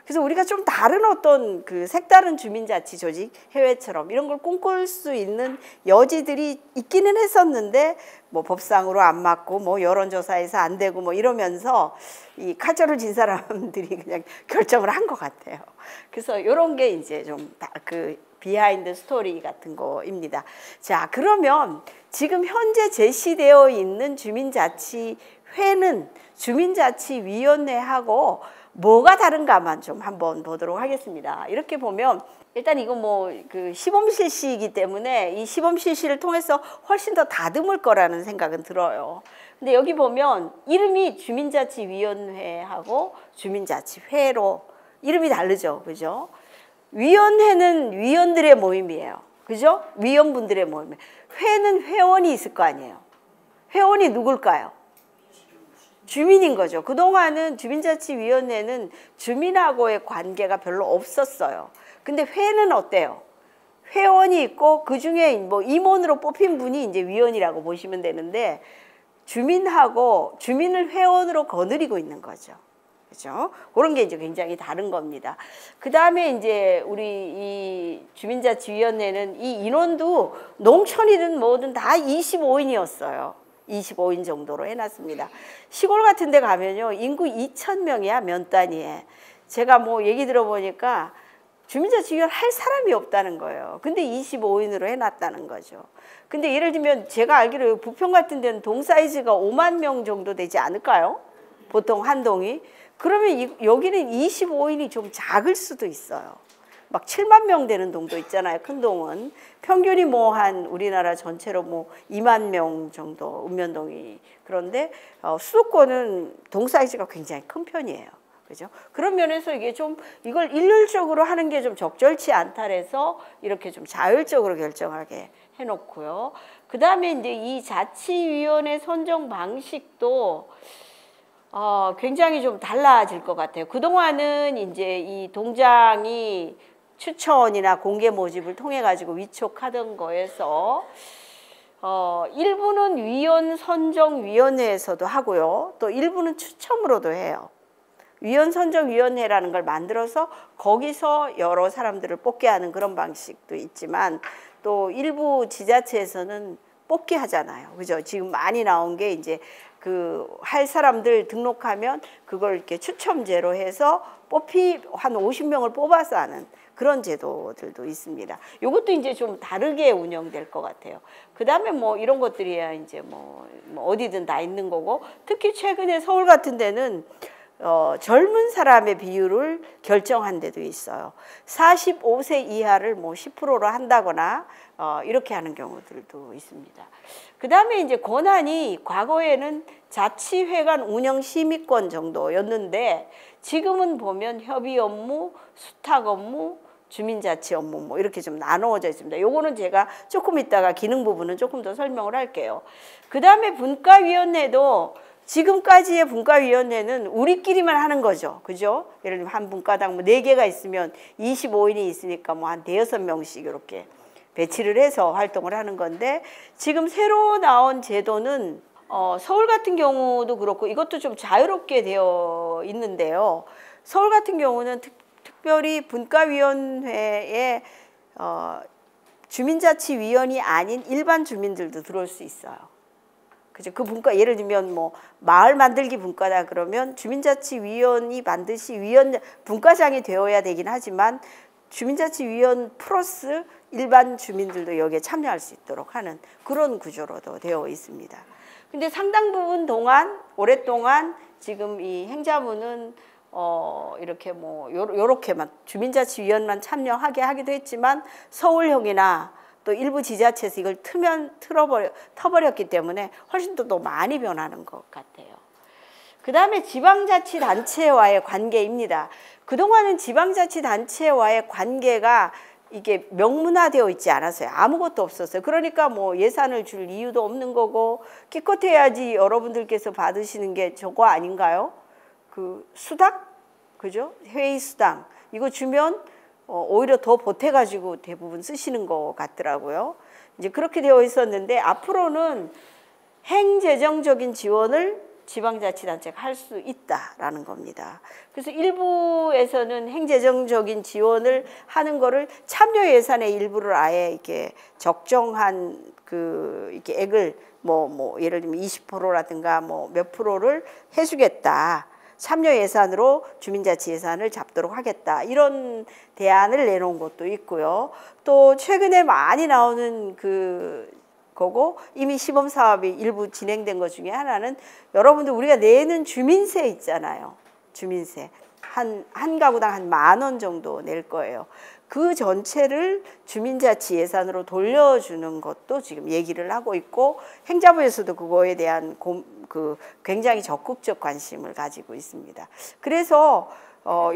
그래서 우리가 좀 다른 어떤 색다른 주민자치 조직 해외처럼 이런 걸 꿈꿀 수 있는 여지들이 있기는 했었는데 뭐 법상으로 안 맞고 뭐 여론조사에서 안 되고 뭐 이러면서 이 칼자루 진 사람들이 그냥 결정을 한 것 같아요. 그래서 이런 게 이제 좀 비하인드 스토리 같은 거입니다. 자, 그러면 지금 현재 제시되어 있는 주민자치회는 주민자치위원회하고 뭐가 다른가만 좀 한번 보도록 하겠습니다. 이렇게 보면 일단 이거 뭐 그 시범 실시이기 때문에 이 시범 실시를 통해서 훨씬 더 다듬을 거라는 생각은 들어요. 근데 여기 보면 이름이 주민자치위원회하고 주민자치회로 이름이 다르죠. 그죠? 위원회는 위원들의 모임이에요. 그죠? 위원분들의 모임. 회는 회원이 있을 거 아니에요. 회원이 누굴까요? 주민인 거죠. 그동안은 주민자치위원회는 주민하고의 관계가 별로 없었어요. 근데 회는 어때요? 회원이 있고 그 중에 뭐 임원으로 뽑힌 분이 이제 위원이라고 보시면 되는데 주민을 회원으로 거느리고 있는 거죠. 그죠? 그런 게 이제 굉장히 다른 겁니다. 그 다음에 이제 우리 이 주민자치위원회는 이 인원도 농촌이든 뭐든 다 25인이었어요. 25인 정도로 해놨습니다. 시골 같은 데 가면요. 인구 2,000명이야, 면 단위에. 제가 뭐 얘기 들어보니까 주민자치위원 할 사람이 없다는 거예요. 근데 25인으로 해놨다는 거죠. 근데 예를 들면 제가 알기로 부평 같은 데는 동 사이즈가 5만 명 정도 되지 않을까요? 보통 한 동이. 그러면 여기는 25인이 좀 작을 수도 있어요. 막 7만 명 되는 동도 있잖아요. 큰 동은. 평균이 뭐 한 우리나라 전체로 뭐 2만 명 정도 읍면동이. 그런데 수도권은 동 사이즈가 굉장히 큰 편이에요. 그죠? 그런 면에서 이게 좀 이걸 일률적으로 하는 게 좀 적절치 않다 해서 이렇게 좀 자율적으로 결정하게 해놓고요. 그 다음에 이제 이 자치위원회 선정 방식도 굉장히 좀 달라질 것 같아요. 그동안은 이제 이 동장이 추천이나 공개 모집을 통해 가지고 위촉하던 거에서 일부는 위원 선정위원회에서도 하고요. 또 일부는 추첨으로도 해요. 위원 선정위원회라는 걸 만들어서 거기서 여러 사람들을 뽑게 하는 그런 방식도 있지만 또 일부 지자체에서는 뽑게 하잖아요. 그죠? 지금 많이 나온 게 이제 그 할 사람들 등록하면 그걸 이렇게 추첨제로 해서 한 50명을 뽑아서 하는 그런 제도들도 있습니다. 이것도 이제 좀 다르게 운영될 것 같아요. 그 다음에 뭐 이런 것들이야 이제 뭐 어디든 다 있는 거고 특히 최근에 서울 같은 데는 젊은 사람의 비율을 결정한 데도 있어요. 45세 이하를 뭐 10%로 한다거나 이렇게 하는 경우들도 있습니다. 그 다음에 이제 권한이 과거에는 자치회관 운영 심의권 정도였는데 지금은 보면 협의 업무, 수탁 업무, 주민자치 업무 뭐 이렇게 좀 나누어져 있습니다. 요거는 제가 조금 이따가 기능 부분은 조금 더 설명을 할게요. 그 다음에 분과위원회도 지금까지의 분과위원회는 우리끼리만 하는 거죠. 그죠? 예를 들면 한 분과당 뭐 4개가 있으면 25인이 있으니까 뭐 한 5-6명씩 이렇게 배치를 해서 활동을 하는 건데 지금 새로 나온 제도는 서울 같은 경우도 그렇고 이것도 좀 자유롭게 되어 있는데요. 서울 같은 경우는 특별히 분과위원회에 주민자치위원이 아닌 일반 주민들도 들어올 수 있어요. 그죠? 그 분과 예를 들면 뭐 마을 만들기 분과다 그러면 주민자치위원이 반드시 분과장이 되어야 되긴 하지만 주민자치위원 플러스 일반 주민들도 여기에 참여할 수 있도록 하는 그런 구조로도 되어 있습니다. 근데 상당 부분 동안 오랫동안 지금 이 행자부는 이렇게 뭐 요렇게만 주민자치위원만 참여하게 하기도 했지만 서울형이나 또 일부 지자체에서 이걸 터버렸기 때문에 훨씬 더 많이 변하는 것 같아요. 그 다음에 지방자치단체와의 관계입니다. 그동안은 지방자치단체와의 관계가 이게 명문화되어 있지 않았어요. 아무것도 없었어요. 그러니까 뭐 예산을 줄 이유도 없는 거고 기껏해야지 여러분들께서 받으시는 게 저거 아닌가요? 그 수당? 그죠? 회의 수당. 이거 주면 오히려 더 보태가지고 대부분 쓰시는 것 같더라고요. 이제 그렇게 되어 있었는데 앞으로는 행재정적인 지원을 지방자치단체가 할 수 있다라는 겁니다. 그래서 일부에서는 행재정적인 지원을 하는 거를 참여 예산의 일부를 아예 이렇게 적정한 이렇게 액을 예를 들면 20%라든가 뭐 몇 프로를 해주겠다. 참여 예산으로 주민자치 예산을 잡도록 하겠다. 이런 대안을 내놓은 것도 있고요. 또 최근에 많이 나오는 거고 이미 시범 사업이 일부 진행된 것 중에 하나는 여러분들 우리가 내는 주민세 있잖아요. 주민세. 한 가구당 한 10,000원 정도 낼 거예요. 그 전체를 주민자치 예산으로 돌려주는 것도 지금 얘기를 하고 있고 행자부에서도 그거에 대한 굉장히 적극적 관심을 가지고 있습니다. 그래서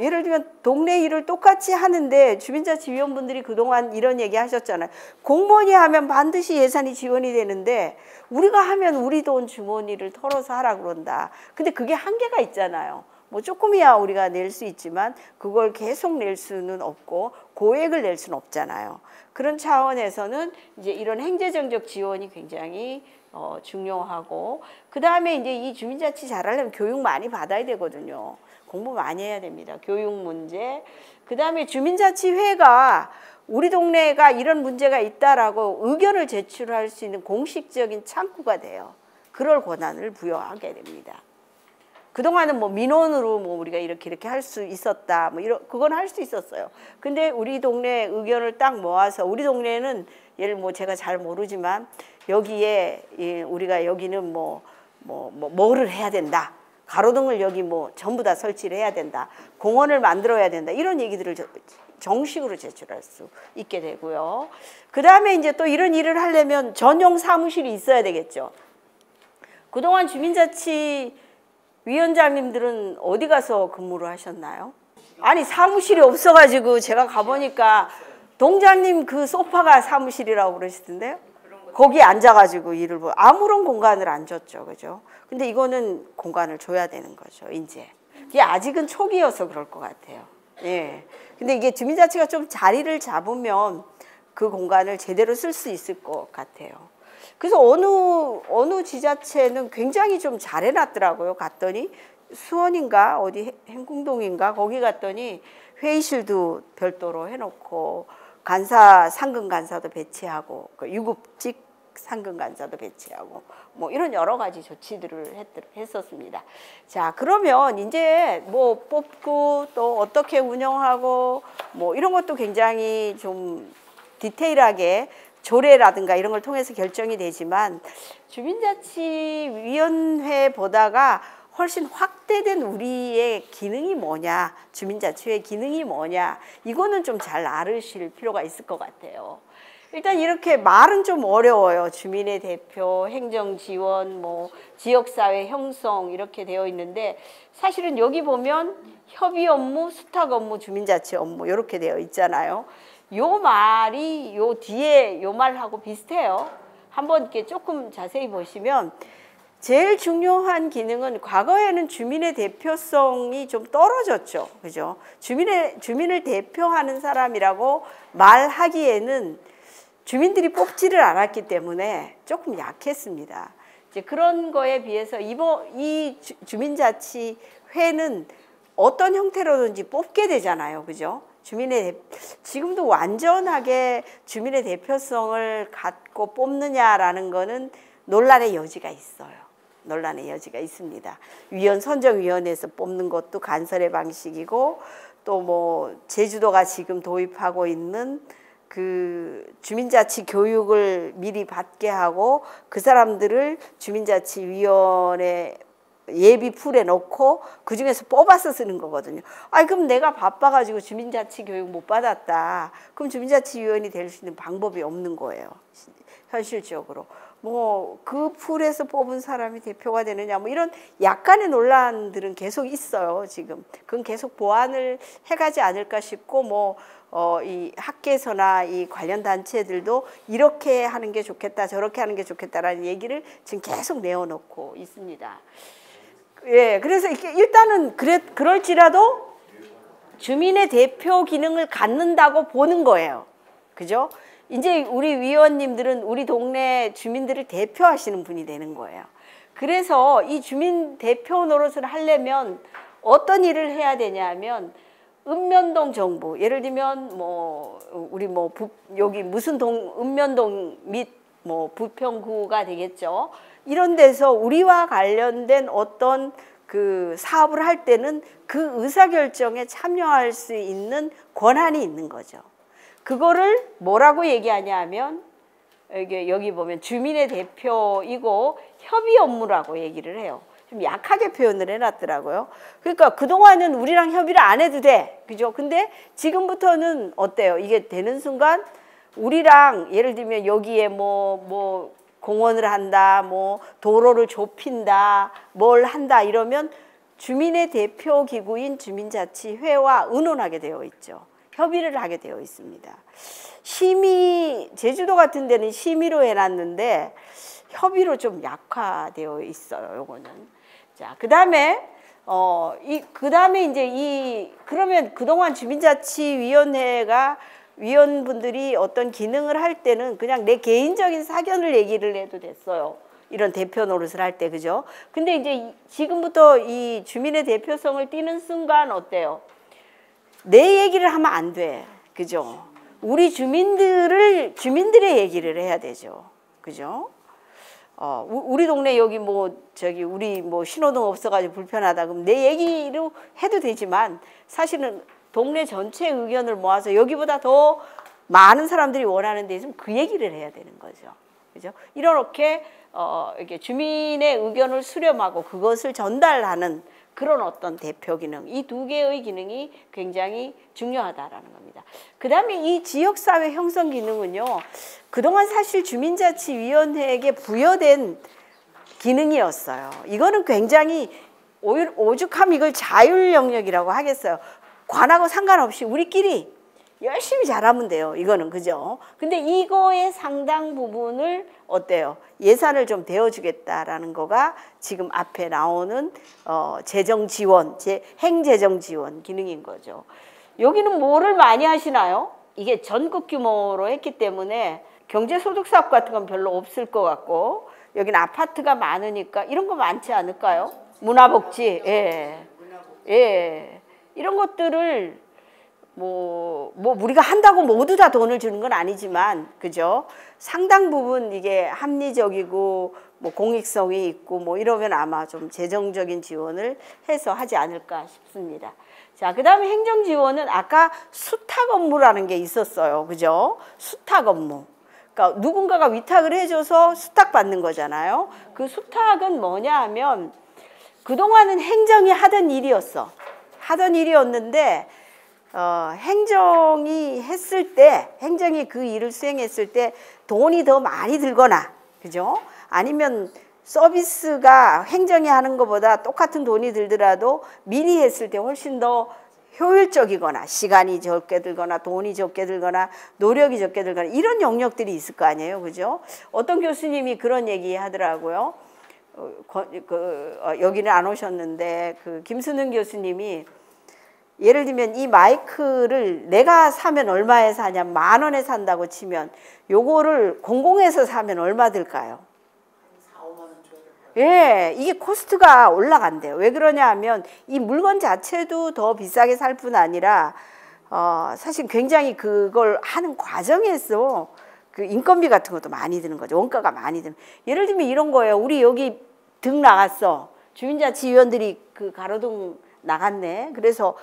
예를 들면 동네 일을 똑같이 하는데 주민자치위원분들이 그동안 이런 얘기 하셨잖아요. 공무원이 하면 반드시 예산이 지원이 되는데 우리가 하면 우리 돈 주머니를 털어서 하라 그런다. 근데 그게 한계가 있잖아요. 뭐 조금이야 우리가 낼 수 있지만 그걸 계속 낼 수는 없고 고액을 낼 수는 없잖아요. 그런 차원에서는 이제 이런 행재정적 지원이 굉장히 중요하고, 그 다음에 이제 이 주민자치 잘하려면 교육 많이 받아야 되거든요. 공부 많이 해야 됩니다. 교육 문제. 그 다음에 주민자치회가 우리 동네가 이런 문제가 있다라고 의견을 제출할 수 있는 공식적인 창구가 돼요. 그럴 권한을 부여하게 됩니다. 그동안은 뭐 민원으로 뭐 우리가 이렇게 할 수 있었다. 뭐 그건 할 수 있었어요. 근데 우리 동네 의견을 딱 모아서 우리 동네는 예를 뭐 제가 잘 모르지만 여기에 우리가 여기는 뭐를 해야 된다. 가로등을 여기 뭐 전부 다 설치를 해야 된다. 공원을 만들어야 된다. 이런 얘기들을 정식으로 제출할 수 있게 되고요. 그 다음에 이제 또 이런 일을 하려면 전용 사무실이 있어야 되겠죠. 그동안 주민자치 위원장님들은 어디 가서 근무를 하셨나요? 아니 사무실이 없어가지고 제가 가보니까 동장님 그 소파가 사무실이라고 그러시던데요. 거기 앉아가지고 일을 아무런 공간을 안 줬죠, 그죠? 근데 이거는 공간을 줘야 되는 거죠, 이제. 이게 아직은 초기여서 그럴 것 같아요. 예. 근데 이게 주민자치가 좀 자리를 잡으면 그 공간을 제대로 쓸 수 있을 것 같아요. 그래서 어느 지자체는 굉장히 좀 잘 해놨더라고요. 갔더니 수원인가 어디 행궁동인가 거기 갔더니 회의실도 별도로 해놓고 상근 간사도 배치하고 유급직 상근 간사도 배치하고 뭐 이런 여러 가지 조치들을 했었습니다. 자, 그러면 이제 뭐 뽑고 또 어떻게 운영하고 뭐 이런 것도 굉장히 좀 디테일하게 조례라든가 이런 걸 통해서 결정이 되지만 주민자치위원회보다가 훨씬 확대된 우리의 기능이 뭐냐, 주민자치회의 기능이 뭐냐, 이거는 좀 잘 알으실 필요가 있을 것 같아요. 일단 이렇게 말은 좀 어려워요. 주민의 대표, 행정지원, 뭐 지역사회 형성 이렇게 되어 있는데 사실은 여기 보면 협의 업무, 수탁 업무, 주민자치 업무 이렇게 되어 있잖아요. 요 말이 요 뒤에 요 말하고 비슷해요. 한번 이렇게 조금 자세히 보시면 제일 중요한 기능은 과거에는 주민의 대표성이 좀 떨어졌죠. 그죠? 주민을 대표하는 사람이라고 말하기에는 주민들이 뽑지를 않았기 때문에 조금 약했습니다. 이제 그런 거에 비해서 이 주민자치회는 어떤 형태로든지 뽑게 되잖아요. 그죠? 지금도 완전하게 주민의 대표성을 갖고 뽑느냐라는 거는 논란의 여지가 있어요. 논란의 여지가 있습니다. 선정위원회에서 뽑는 것도 간설의 방식이고 또 뭐 제주도가 지금 도입하고 있는 그 주민자치 교육을 미리 받게 하고 그 사람들을 주민자치위원회 예비 풀에 넣고 그 중에서 뽑아서 쓰는 거거든요. 아니 그럼 내가 바빠가지고 주민자치 교육 못 받았다. 그럼 주민자치위원이 될 수 있는 방법이 없는 거예요. 현실적으로. 뭐 그 풀에서 뽑은 사람이 대표가 되느냐 뭐 이런 약간의 논란들은 계속 있어요. 지금 그건 계속 보완을 해가지 않을까 싶고 뭐 이 학계에서나 이 관련 단체들도 이렇게 하는 게 좋겠다 저렇게 하는 게 좋겠다라는 얘기를 지금 계속 내어놓고 있습니다. 예, 그래서 일단은 그럴지라도 주민의 대표 기능을 갖는다고 보는 거예요. 그죠? 이제 우리 위원님들은 우리 동네 주민들을 대표하시는 분이 되는 거예요. 그래서 이 주민 대표 노릇을 하려면 어떤 일을 해야 되냐면 읍면동 정부, 예를 들면 뭐 우리 뭐 여기 무슨 읍면동 및 뭐 부평구가 되겠죠. 이런 데서 우리와 관련된 어떤 그 사업을 할 때는 그 의사결정에 참여할 수 있는 권한이 있는 거죠. 그거를 뭐라고 얘기하냐 하면 여기 보면 주민의 대표이고 협의 업무라고 얘기를 해요. 좀 약하게 표현을 해놨더라고요. 그러니까 그동안은 우리랑 협의를 안 해도 돼. 그죠? 근데 지금부터는 어때요? 이게 되는 순간 우리랑 예를 들면 여기에 뭐 공원을 한다, 뭐 도로를 좁힌다, 뭘 한다 이러면 주민의 대표 기구인 주민자치회와 의논하게 되어 있죠. 협의를 하게 되어 있습니다. 심의, 제주도 같은 데는 심의로 해놨는데 협의로 좀 약화되어 있어요. 요거는. 자, 그다음에 그러면 그동안 주민자치위원회가 위원분들이 어떤 기능을 할 때는 그냥 내 개인적인 사견을 얘기를 해도 됐어요. 이런 대표 노릇을 할 때, 그죠? 근데 이제 지금부터 이 주민의 대표성을 띠는 순간 어때요? 내 얘기를 하면 안 돼. 그죠? 우리 주민들의 얘기를 해야 되죠. 그죠? 우리 동네 여기 우리 신호등 없어가지고 불편하다. 그럼 내 얘기로 해도 되지만 사실은 동네 전체 의견을 모아서 여기보다 더 많은 사람들이 원하는 데 있으면 그 얘기를 해야 되는 거죠. 그죠? 이렇게 주민의 의견을 수렴하고 그것을 전달하는 그런 어떤 대표 기능, 이 두 개의 기능이 굉장히 중요하다라는 겁니다. 그 다음에 이 지역사회 형성 기능은요, 그동안 사실 주민자치위원회에게 부여된 기능이었어요. 이거는 굉장히 오죽하면 이걸 자율 영역이라고 하겠어요. 관하고 상관없이 우리끼리 열심히 잘하면 돼요. 이거는, 그죠? 근데 이거의 상당 부분을 어때요? 예산을 좀 대어주겠다라는 거가 지금 앞에 나오는 재정 지원, 행재정 지원 기능인 거죠. 여기는 뭐를 많이 하시나요? 이게 전국 규모로 했기 때문에 경제소득 사업 같은 건 별로 없을 것 같고, 여기는 아파트가 많으니까 이런 거 많지 않을까요? 문화복지, 예. 이런 것들을 우리가 한다고 모두 다 돈을 주는 건 아니지만, 그죠? 상당 부분 이게 합리적이고 공익성이 있고 이러면 아마 좀 재정적인 지원을 해서 하지 않을까 싶습니다. 자, 그 다음에 행정 지원은 아까 수탁 업무라는 게 있었어요. 그죠? 수탁 업무. 그러니까 누군가가 위탁을 해줘서 수탁 받는 거잖아요. 그 수탁은 뭐냐 하면 그동안은 행정이 하던 일이었는데 행정이 그 일을 수행했을 때 돈이 더 많이 들거나, 그죠? 아니면 서비스가 행정이 하는 것보다 똑같은 돈이 들더라도 미리 했을 때 훨씬 더 효율적이거나, 시간이 적게 들거나, 돈이 적게 들거나, 노력이 적게 들거나, 이런 영역들이 있을 거 아니에요. 그죠? 어떤 교수님이 그런 얘기 하더라고요. 여기는 안 오셨는데, 김순흥 교수님이 예를 들면 이 마이크를 내가 사면 얼마에 사냐, 10,000원에 산다고 치면 요거를 공공에서 사면 얼마 들까요? 4-5만 원 줘야 될 거예요. 예, 이게 코스트가 올라간대요. 왜 그러냐 하면 이 물건 자체도 더 비싸게 살 뿐 아니라 사실 굉장히 그걸 하는 과정에서 그 인건비 같은 것도 많이 드는 거죠. 원가가 많이 드는. 예를 들면 이런 거예요. 우리 여기 등 나갔어. 주민자치위원들이 그 가로등 나갔네. 그래서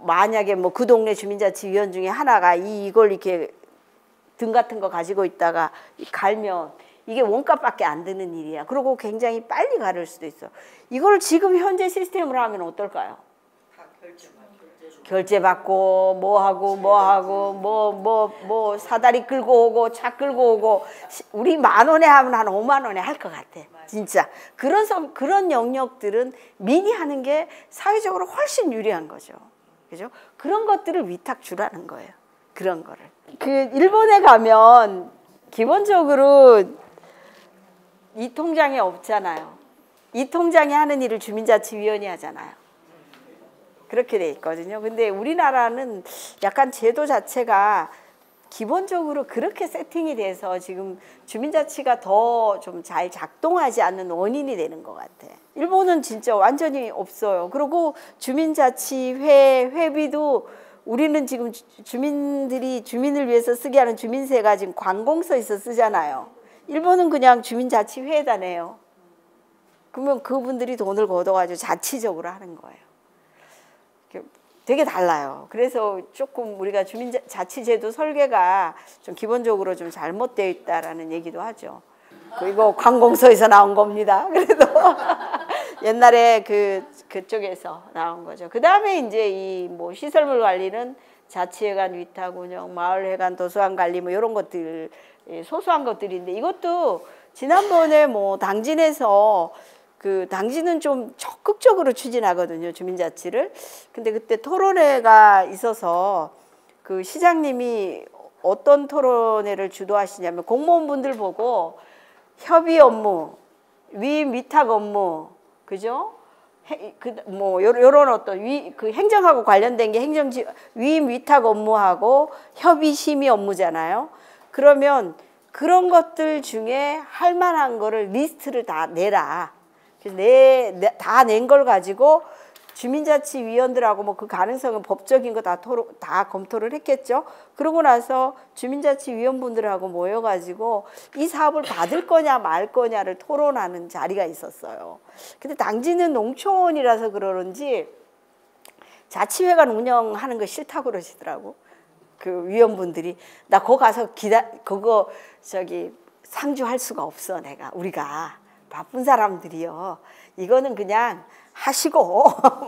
만약에 그 동네 주민자치위원 중에 하나가 이걸 이렇게 등 같은 거 가지고 있다가 갈면 이게 원가밖에 안 드는 일이야. 그리고 굉장히 빨리 가를 수도 있어. 이걸 지금 현재 시스템으로 하면 어떨까요? 결제 받고 뭐하고 사다리 끌고 오고 차 끌고 오고 우리 10,000원에 하면 한 5만 원에 할 것 같아. 진짜 그런 영역들은 미리 하는 게 사회적으로 훨씬 유리한 거죠. 그죠? 그런 것들을 위탁 주라는 거예요. 그런 거를. 일본에 가면 기본적으로 이 통장이 없잖아요. 이 통장이 하는 일을 주민자치위원회 하잖아요. 그렇게 돼 있거든요. 근데 우리나라는 약간 제도 자체가 기본적으로 그렇게 세팅이 돼서 지금 주민자치가 더 좀 잘 작동하지 않는 원인이 되는 것 같아. 일본은 진짜 완전히 없어요. 그리고 주민자치회 회비도 우리는 지금 주민을 위해서 쓰게 하는 주민세가 지금 관공서에서 쓰잖아요. 일본은 그냥 주민자치회에다 내요. 그러면 그분들이 돈을 걷어가지고 자치적으로 하는 거예요. 되게 달라요. 그래서 조금 우리가 주민자치제도 설계가 좀 기본적으로 좀 잘못되어 있다라는 얘기도 하죠. 이거 관공서에서 나온 겁니다. 그래도 옛날에 그쪽에서 나온 거죠. 그 다음에 이제 이 뭐 시설물 관리는 자치회관 위탁 운영, 마을회관 도서관 관리 뭐 이런 것들 소소한 것들인데 이것도 지난번에 뭐 당진에서 그 당진은 좀 적극적으로 추진하거든요, 주민자치를. 근데 그때 토론회가 있어서 그 시장님이 어떤 토론회를 주도하시냐면 공무원분들 보고 협의 업무, 위임 위탁 업무, 그죠? 뭐 요런 어떤 그 행정하고 관련된 게 위임 위탁 업무하고 협의 심의 업무잖아요. 그러면 그런 것들 중에 할 만한 거를 리스트를 다 내라. 다 낸 걸 가지고 주민자치위원들하고 뭐 그 가능성은 법적인 거 다 검토를 했겠죠. 그러고 나서 주민자치위원분들하고 모여가지고 이 사업을 받을 거냐 말 거냐를 토론하는 자리가 있었어요. 근데 당진은 농촌이라서 그러는지 자치회관 운영하는 거 싫다고 그러시더라고. 그 위원분들이 나 거기 가서 그거 상주할 수가 없어. 우리가 바쁜 사람들이요. 이거는 그냥 하시고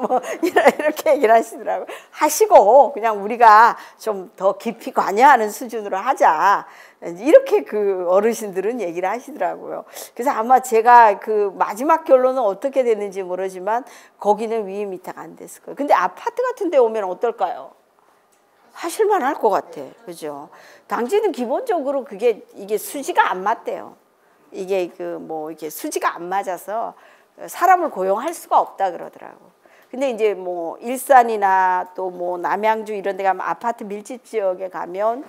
뭐 이렇게 얘기를 하시더라고요. 하시고 그냥 우리가 좀 더 깊이 관여하는 수준으로 하자. 이렇게 그 어르신들은 얘기를 하시더라고요. 그래서 아마 제가 그 마지막 결론은 어떻게 됐는지 모르지만 거기는 위임 위탁 안 됐을 거예요. 근데 아파트 같은 데 오면 어떨까요? 하실만 할 것 같아. 그죠? 당진은 기본적으로 이게 수지가 안 맞대요. 이게 이게 수지가 안 맞아서 사람을 고용할 수가 없다 그러더라고. 근데 이제 뭐 일산이나 또 뭐 남양주 이런 데 가면 아파트 밀집 지역에 가면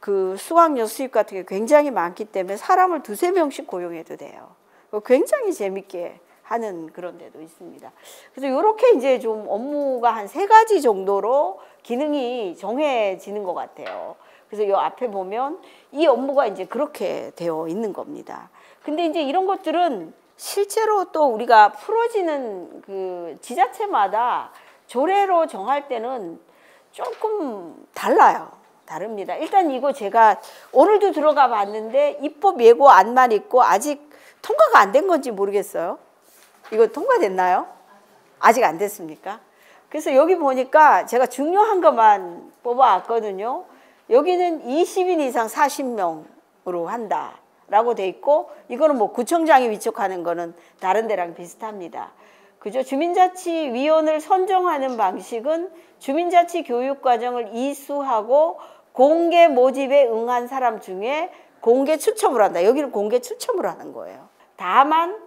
그 수강료 수입 같은 게 굉장히 많기 때문에 사람을 두세 명씩 고용해도 돼요. 굉장히 재밌게 하는 그런 데도 있습니다. 그래서 이렇게 이제 좀 업무가 한 3가지 정도로 기능이 정해지는 것 같아요. 그래서 이 앞에 보면 이 업무가 이제 그렇게 되어 있는 겁니다. 근데 이제 이런 것들은 실제로 또 우리가 풀어지는 그 지자체마다 조례로 정할 때는 조금 다릅니다. 일단 이거 제가 오늘도 들어가 봤는데 입법 예고 안만 있고 아직 통과가 안 된 건지 모르겠어요. 이거 통과됐나요? 아직 안 됐습니까? 그래서 여기 보니까 제가 중요한 것만 뽑아왔거든요. 여기는 20인 이상 40명으로 한다 라고 돼 있고, 이거는 뭐 구청장이 위촉하는 거는 다른 데랑 비슷합니다. 그죠? 주민자치위원을 선정하는 방식은 주민자치 교육과정을 이수하고 공개 모집에 응한 사람 중에 공개 추첨을 한다. 여기는 공개 추첨을 하는 거예요. 다만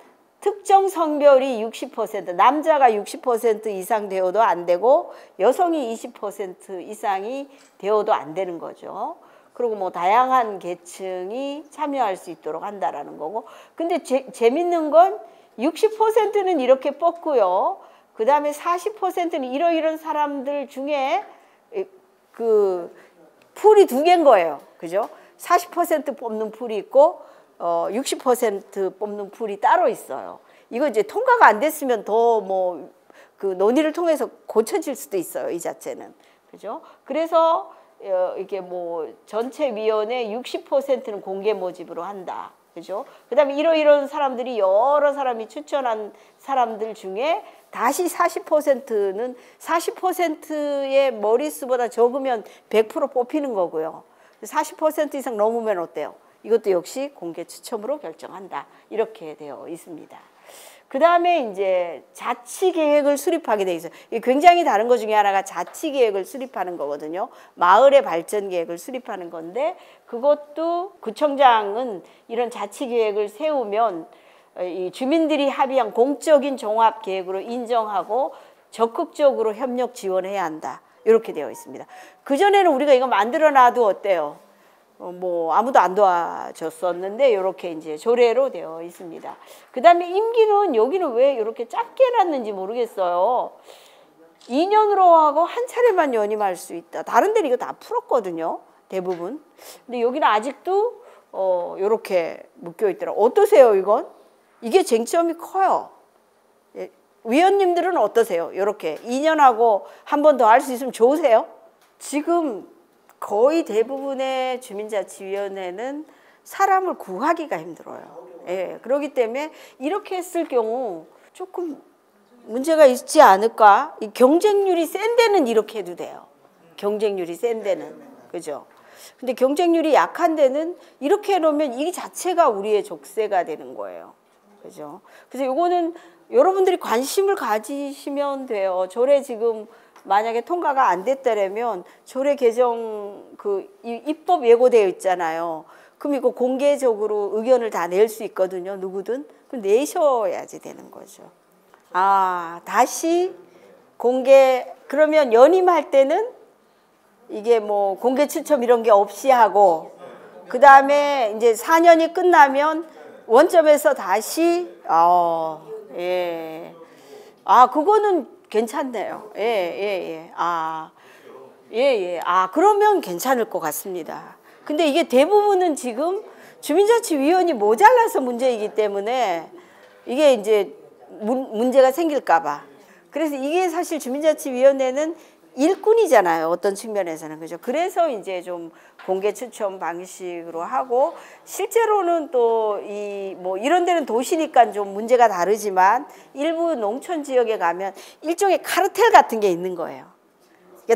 특정 성별이 60%, 남자가 60% 이상 되어도 안 되고 여성이 20% 이상이 되어도 안 되는 거죠. 그리고 뭐 다양한 계층이 참여할 수 있도록 한다라는 거고. 근데 재밌는 건 60%는 이렇게 뽑고요. 그 다음에 40%는 이런 사람들 중에 그 풀이 2개인 거예요. 그죠? 40% 뽑는 풀이 있고 60% 뽑는 풀이 따로 있어요. 이거 이제 통과가 안 됐으면 더 뭐 그 논의를 통해서 고쳐질 수도 있어요. 이 자체는. 그죠? 그래서 이게 뭐 전체 위원회 60%는 공개 모집으로 한다. 그죠? 그다음에 이런 사람들이 여러 사람이 추천한 사람들 중에 다시 40%는 40%의 머릿수보다 적으면 100% 뽑히는 거고요. 40% 이상 넘으면 어때요? 이것도 역시 공개 추첨으로 결정한다. 이렇게 되어 있습니다. 그 다음에 이제 자치계획을 수립하게 돼 있어요. 굉장히 다른 것 중에 하나가 자치계획을 수립하는 거거든요. 마을의 발전계획을 수립하는 건데, 그것도 구청장은 이런 자치계획을 세우면 이 주민들이 합의한 공적인 종합계획으로 인정하고 적극적으로 협력 지원해야 한다. 이렇게 되어 있습니다. 그전에는 우리가 이거 만들어 놔도 어때요? 뭐 아무도 안 도와줬었는데 이렇게 이제 조례로 되어 있습니다. 그 다음에 임기는 여기는 왜 이렇게 짧게 해놨는지 모르겠어요. 2년으로 하고 한 차례만 연임할 수 있다. 다른 데는 이거 다 풀었거든요. 대부분. 근데 여기는 아직도 이렇게 묶여 있더라고요. 어떠세요 이건? 이게 쟁점이 커요. 위원님들은 어떠세요? 이렇게 2년하고 한 번 더 할 수 있으면 좋으세요? 지금 거의 대부분의 주민자치위원회는 사람을 구하기가 힘들어요. 예, 그렇기 때문에 이렇게 했을 경우 조금 문제가 있지 않을까? 이 경쟁률이 센 데는 이렇게 해도 돼요. 경쟁률이 센 데는. 그죠? 근데 경쟁률이 약한 데는 이렇게 해놓으면 이 자체가 우리의 족쇄가 되는 거예요. 그죠? 그래서 요거는 여러분들이 관심을 가지시면 돼요. 조례 지금 만약에 통과가 안 됐다면 조례 개정 그 입법 예고되어 있잖아요. 그럼 이거 공개적으로 의견을 다 낼 수 있거든요. 누구든. 그럼 내셔야지 되는 거죠. 아, 다시 공개, 그러면 연임할 때는 이게 뭐 공개 추첨 이런 게 없이 하고, 그 다음에 이제 4년이 끝나면 원점에서 다시, 예. 아, 그거는 괜찮네요. 예, 예, 예. 아, 예, 예. 아, 그러면 괜찮을 것 같습니다. 근데 이게 대부분은 지금 주민자치위원이 모자라서 문제이기 때문에 이게 이제 문제가 생길까봐. 그래서 이게 사실 주민자치위원회는 일꾼이잖아요. 어떤 측면에서는. 그죠? 그래서 이제 좀 공개 추첨 방식으로 하고, 실제로는 또 뭐 이런 데는 도시니까 좀 문제가 다르지만 일부 농촌 지역에 가면 일종의 카르텔 같은 게 있는 거예요.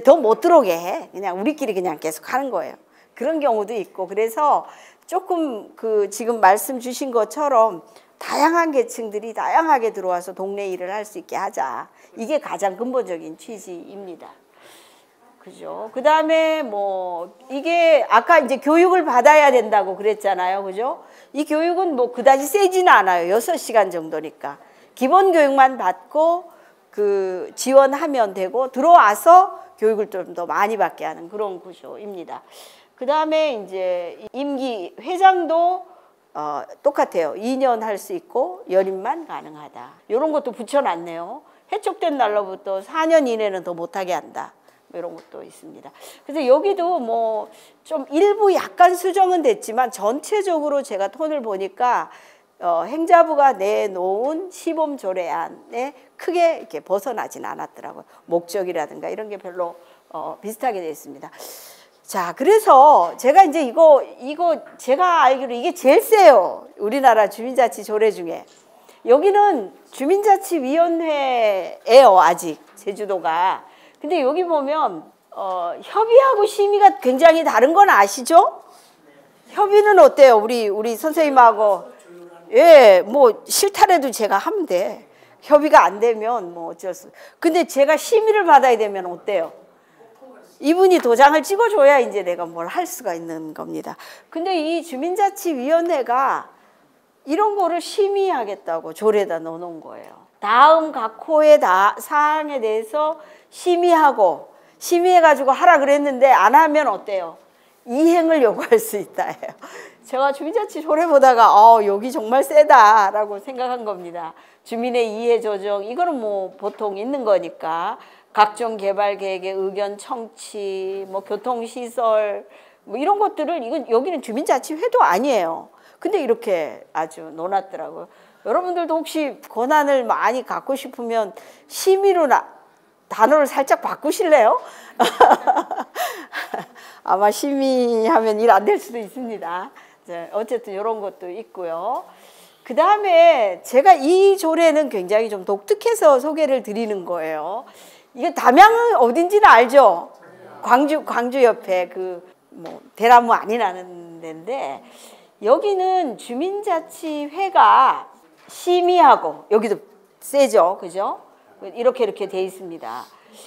더 못 들어오게 해. 그냥 우리끼리 그냥 계속 하는 거예요. 그런 경우도 있고. 그래서 조금 그 지금 말씀 주신 것처럼 다양한 계층들이 다양하게 들어와서 동네 일을 할 수 있게 하자. 이게 가장 근본적인 취지입니다. 그죠? 그 다음에 뭐 이게 아까 이제 교육을 받아야 된다고 그랬잖아요. 그죠? 이 교육은 뭐 그다지 세지는 않아요. 6시간 정도니까. 기본 교육만 받고 그 지원하면 되고, 들어와서 교육을 좀 더 많이 받게 하는 그런 구조입니다. 그 다음에 이제 임기 회장도 똑같아요. 2년 할 수 있고 연임만 가능하다. 이런 것도 붙여놨네요. 해촉된 날로부터 4년 이내는 더 못하게 한다. 이런 것도 있습니다. 그래서 여기도 뭐 좀 일부 약간 수정은 됐지만 전체적으로 제가 톤을 보니까 행자부가 내놓은 시범 조례안에 크게 이렇게 벗어나진 않았더라고요. 목적이라든가 이런 게 별로 비슷하게 되어 있습니다. 자, 그래서 제가 이제 이거 제가 알기로 이게 제일 세요. 우리나라 주민자치 조례 중에. 여기는 주민자치위원회예요, 아직 제주도가. 근데 여기 보면 협의하고 심의가 굉장히 다른 건 아시죠? 협의는 어때요? 우리 선생님하고. 예, 뭐 실타래도 제가 하면 돼. 협의가 안 되면 뭐 어쩔 수. 근데 제가 심의를 받아야 되면 어때요? 이분이 도장을 찍어줘야 이제 내가 뭘 할 수가 있는 겁니다. 근데 이 주민자치위원회가 이런 거를 심의하겠다고 조례에다 넣어놓은 거예요. 다음 각 호의 사항에 대해서 심의하고, 심의해가지고 하라 그랬는데 안 하면 어때요? 이행을 요구할 수 있다. 제가 주민자치 조례 보다가 여기 정말 세다라고 생각한 겁니다. 주민의 이해 조정, 이거는 뭐 보통 있는 거니까. 각종 개발 계획의 의견 청취, 뭐 교통시설, 뭐 이런 것들을, 이건 여기는 주민자치회도 아니에요. 근데 이렇게 아주 놓았더라고요. 여러분들도 혹시 권한을 많이 갖고 싶으면 심의로 단어를 살짝 바꾸실래요? 아마 심의하면 일 안 될 수도 있습니다. 어쨌든 이런 것도 있고요. 그 다음에 제가 이 조례는 굉장히 좀 독특해서 소개를 드리는 거예요. 이게 담양은 어딘지는 알죠? 광주 옆에 뭐 대나무 많이 나는 데인데, 여기는 주민자치회가 심의하고, 여기도 세죠, 그죠? 이렇게 돼 있습니다.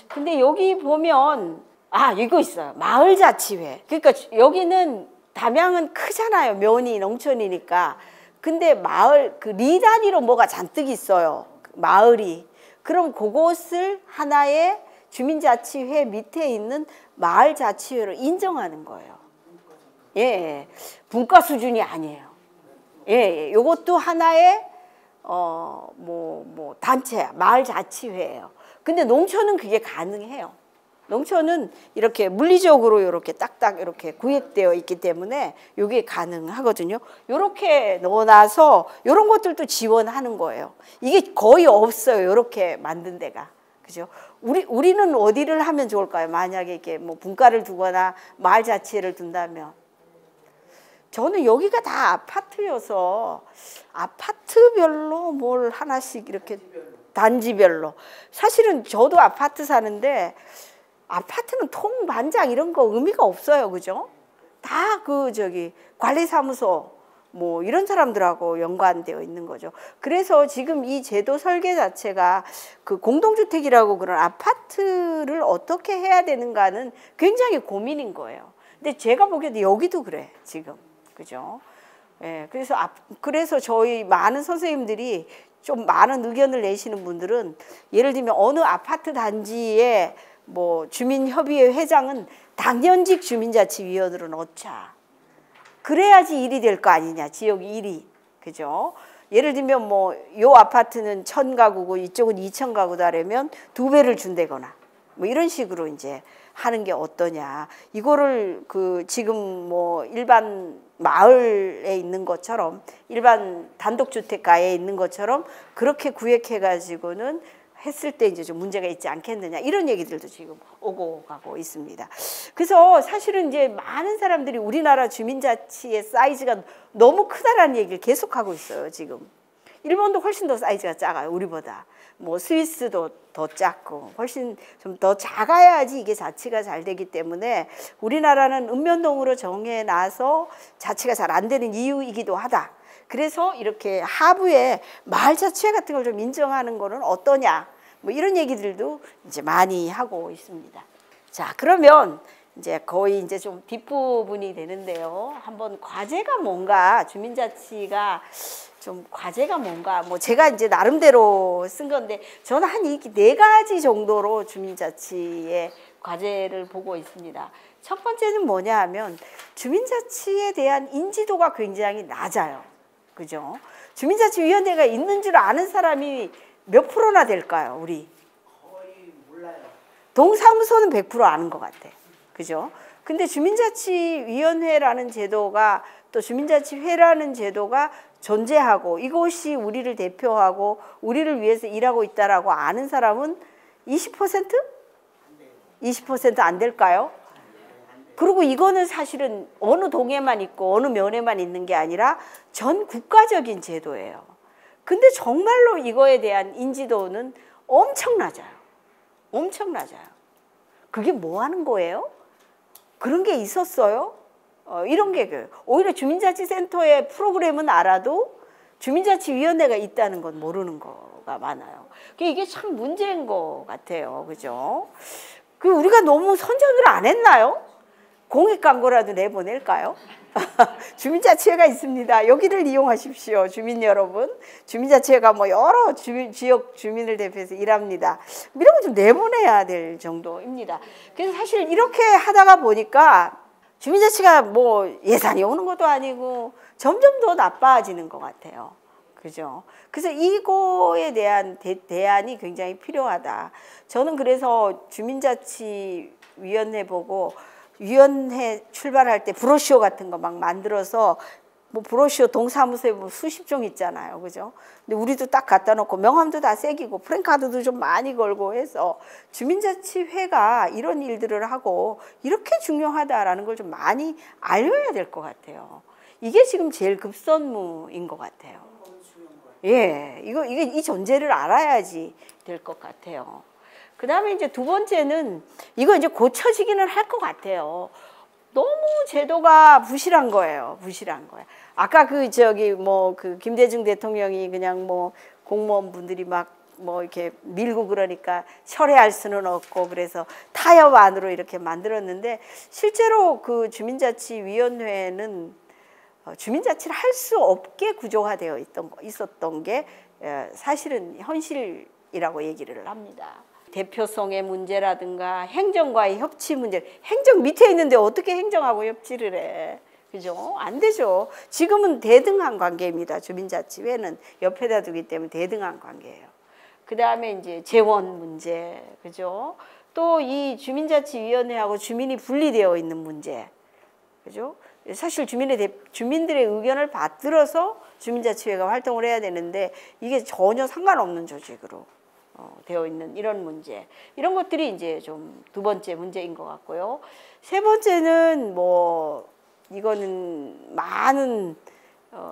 근데 여기 보면 이거 있어요. 마을자치회. 그러니까 여기는 담양은 크잖아요. 면이 농촌이니까. 근데 마을 리 단위로 뭐가 잔뜩 있어요. 마을이. 그럼 그곳을 하나의 주민자치회 밑에 있는 마을자치회로 인정하는 거예요. 예, 분과 수준이 아니에요. 예, 요것도 하나의 단체, 마을자치회예요. 근데 농촌은 그게 가능해요. 농촌은 이렇게 물리적으로 이렇게 딱딱 이렇게 구획되어 있기 때문에 이게 가능하거든요. 이렇게 넣어놔서 이런 것들도 지원하는 거예요. 이게 거의 없어요. 이렇게 만든 데가. 그죠? 우리는 어디를 하면 좋을까요? 만약에 이렇게 뭐 분과를 두거나 마을자치회를 둔다면. 저는 여기가 다 아파트여서 아파트별로 뭘 하나씩 이렇게 단지별로. 사실은 저도 아파트 사는데 아파트는 통반장 이런 거 의미가 없어요. 그죠? 다 그 저기 관리사무소 뭐 이런 사람들하고 연관되어 있는 거죠. 그래서 지금 이 제도 설계 자체가 그 공동주택이라고 그런 아파트를 어떻게 해야 되는가는 굉장히 고민인 거예요. 근데 제가 보기에도 여기도 그래 지금. 그죠? 예, 그래서 저희 많은 선생님들이 좀 많은 의견을 내시는 분들은 예를 들면 어느 아파트 단지에 뭐 주민협의회 회장은 당연직 주민자치위원으로 넣자. 그래야지 일이 될 거 아니냐, 지역 일이. 그죠? 예를 들면 뭐 요 아파트는 1000가구고 이쪽은 2000가구다라면 2배를 준다거나 뭐 이런 식으로 이제 하는 게 어떠냐. 이거를 그 지금 뭐 일반 마을에 있는 것처럼 일반 단독주택가에 있는 것처럼 그렇게 구획해 가지고는 했을 때 이제 좀 문제가 있지 않겠느냐 이런 얘기들도 지금 오고 가고 있습니다. 그래서 사실은 이제 많은 사람들이 우리나라 주민자치의 사이즈가 너무 크다라는 얘기를 계속하고 있어요. 지금 일본도 훨씬 더 사이즈가 작아요. 우리보다. 뭐 스위스도 더 작고 훨씬 좀 더 작아야지 이게 자치가 잘 되기 때문에 우리나라는 읍면동으로 정해놔서 자치가 잘 안 되는 이유이기도 하다. 그래서 이렇게 하부에 마을자치회 같은 걸 좀 인정하는 거는 어떠냐 뭐 이런 얘기들도 이제 많이 하고 있습니다. 자, 그러면 이제 거의 이제 좀 뒷부분이 되는데요. 한번 과제가 뭔가 주민자치가 좀 과제가 뭔가 뭐 제가 이제 나름대로 쓴 건데 저는 한 이 4가지 정도로 주민자치의 과제를 보고 있습니다. 첫 번째는 뭐냐 하면 주민자치에 대한 인지도가 굉장히 낮아요. 그죠? 주민자치위원회가 있는 줄 아는 사람이 몇 프로나 될까요, 우리? 거의 몰라요. 동사무소는 100% 아는 것 같아. 그죠? 근데 주민자치위원회라는 제도가 또 주민자치회라는 제도가 존재하고 이것이 우리를 대표하고 우리를 위해서 일하고 있다라고 아는 사람은 20%? 20% 안 될까요? 그리고 이거는 사실은 어느 동에만 있고 어느 면에만 있는 게 아니라 전 국가적인 제도예요. 근데 정말로 이거에 대한 인지도는 엄청 낮아요. 엄청 낮아요. 그게 뭐 하는 거예요? 그런 게 있었어요? 이런 게 오히려 주민자치센터의 프로그램은 알아도 주민자치위원회가 있다는 건 모르는 거가 많아요. 이게 참 문제인 것 같아요. 그죠? 우리가 너무 선전을 안 했나요? 공익 광고라도 내보낼까요? 주민자치회가 있습니다. 여기를 이용하십시오. 주민 여러분. 주민자치회가 뭐 여러 지역 주민을 대표해서 일합니다. 이런 거 좀 내보내야 될 정도입니다. 그래서 사실 이렇게 하다가 보니까 주민자치가 뭐 예산이 오는 것도 아니고 점점 더 나빠지는 것 같아요. 그죠? 그래서 이거에 대한 대안이 굉장히 필요하다. 저는 그래서 주민자치위원회 보고 위원회 출발할 때 브로셔 같은 거 막 만들어서 뭐 브로셔 동사무소에 뭐 수십 종 있잖아요. 그죠? 근데 우리도 딱 갖다 놓고 명함도 다 새기고 프랭카드도 좀 많이 걸고 해서 주민자치회가 이런 일들을 하고 이렇게 중요하다라는 걸 좀 많이 알려야 될 것 같아요. 이게 지금 제일 급선무인 것 같아요. 예, 이게 이 존재를 알아야지 될 것 같아요. 그 다음에 이제 두 번째는 이거 이제 고쳐지기는 할 것 같아요. 너무 제도가 부실한 거예요. 부실한 거예요. 아까 그 김대중 대통령이 그냥 뭐 공무원분들이 막 뭐 이렇게 밀고 그러니까 철회할 수는 없고 그래서 타협 안으로 이렇게 만들었는데 실제로 그 주민자치위원회는 주민자치를 할 수 없게 구조화되어 있었던 게 사실은 현실이라고 얘기를 합니다. 대표성의 문제라든가 행정과의 협치 문제, 행정 밑에 있는데 어떻게 행정하고 협치를 해? 그죠? 안 되죠. 지금은 대등한 관계입니다. 주민자치회는 옆에다 두기 때문에 대등한 관계예요. 그 다음에 이제 재원 문제, 그죠? 또 이 주민자치위원회하고 주민이 분리되어 있는 문제, 그죠? 사실 주민들의 의견을 받들어서 주민자치회가 활동을 해야 되는데 이게 전혀 상관없는 조직으로 되어 있는 이런 문제, 이런 것들이 이제 좀 두 번째 문제인 것 같고요. 세 번째는 뭐 이거는 많은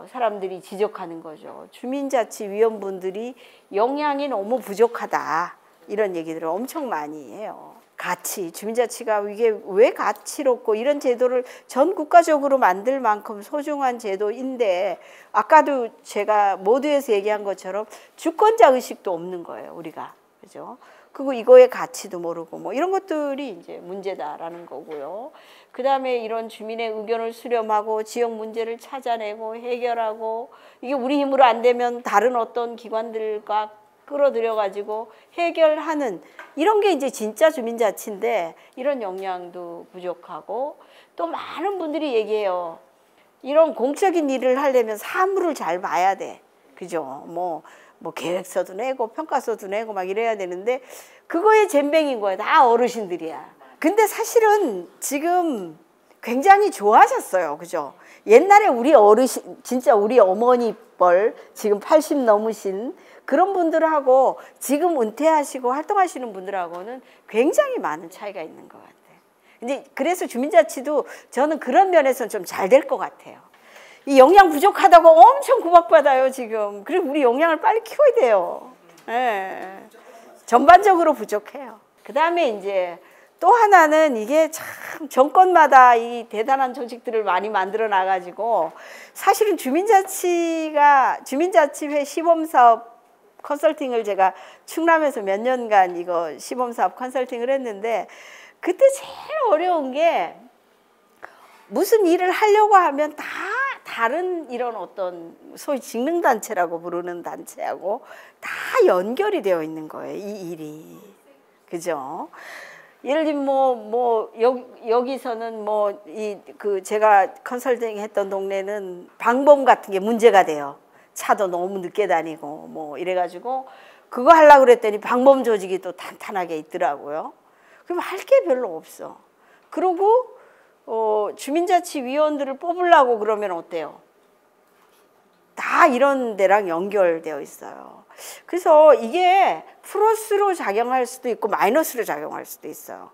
사람들이 지적하는 거죠. 주민자치위원분들이 역량이 너무 부족하다 이런 얘기들을 엄청 많이 해요. 가치, 주민자치가 이게 왜 가치롭고 이런 제도를 전 국가적으로 만들 만큼 소중한 제도인데 아까도 제가 모두에서 얘기한 것처럼 주권자 의식도 없는 거예요, 우리가. 그죠? 그리고 이거의 가치도 모르고 뭐 이런 것들이 이제 문제다라는 거고요. 그다음에 이런 주민의 의견을 수렴하고 지역 문제를 찾아내고 해결하고 이게 우리 힘으로 안 되면 다른 어떤 기관들과 끌어들여 가지고 해결하는 이런 게 이제 진짜 주민자치인데 이런 역량도 부족하고 또 많은 분들이 얘기해요. 이런 공적인 일을 하려면 사물을 잘 봐야 돼. 그죠? 뭐 계획서도 내고 평가서도 내고 막 이래야 되는데 그거에 젬병인 거야. 다 어르신들이야. 근데 사실은 지금 굉장히 좋아졌어요. 그죠? 옛날에 우리 어르신, 진짜 우리 어머니 뻘 지금 80 넘으신 그런 분들하고 지금 은퇴하시고 활동하시는 분들하고는 굉장히 많은 차이가 있는 것 같아요. 근데 그래서 주민자치도 저는 그런 면에서는 좀 잘 될 것 같아요. 이 역량 부족하다고 엄청 구박받아요, 지금. 그리고 우리 역량을 빨리 키워야 돼요. 예. 전반적으로 부족해요. 그 다음에 이제 또 하나는 이게 참 정권마다 이 대단한 조직들을 많이 만들어 놔가지고 사실은 주민자치회 시범사업 컨설팅을 제가 충남에서 몇 년간 이거 시범사업 컨설팅을 했는데 그때 제일 어려운 게 무슨 일을 하려고 하면 다 다른 이런 어떤 소위 직능단체라고 부르는 단체하고 다 연결이 되어 있는 거예요, 이 일이. 그죠? 예를 들면 여기서는 제가 컨설팅 했던 동네는 방범 같은 게 문제가 돼요. 차도 너무 늦게 다니고 뭐 이래가지고 그거 하려고 그랬더니 방범 조직이 또 탄탄하게 있더라고요. 그럼 할 게 별로 없어. 그리고 주민자치위원들을 뽑으려고 그러면 어때요? 다 이런 데랑 연결되어 있어요. 그래서 이게 플러스로 작용할 수도 있고 마이너스로 작용할 수도 있어요.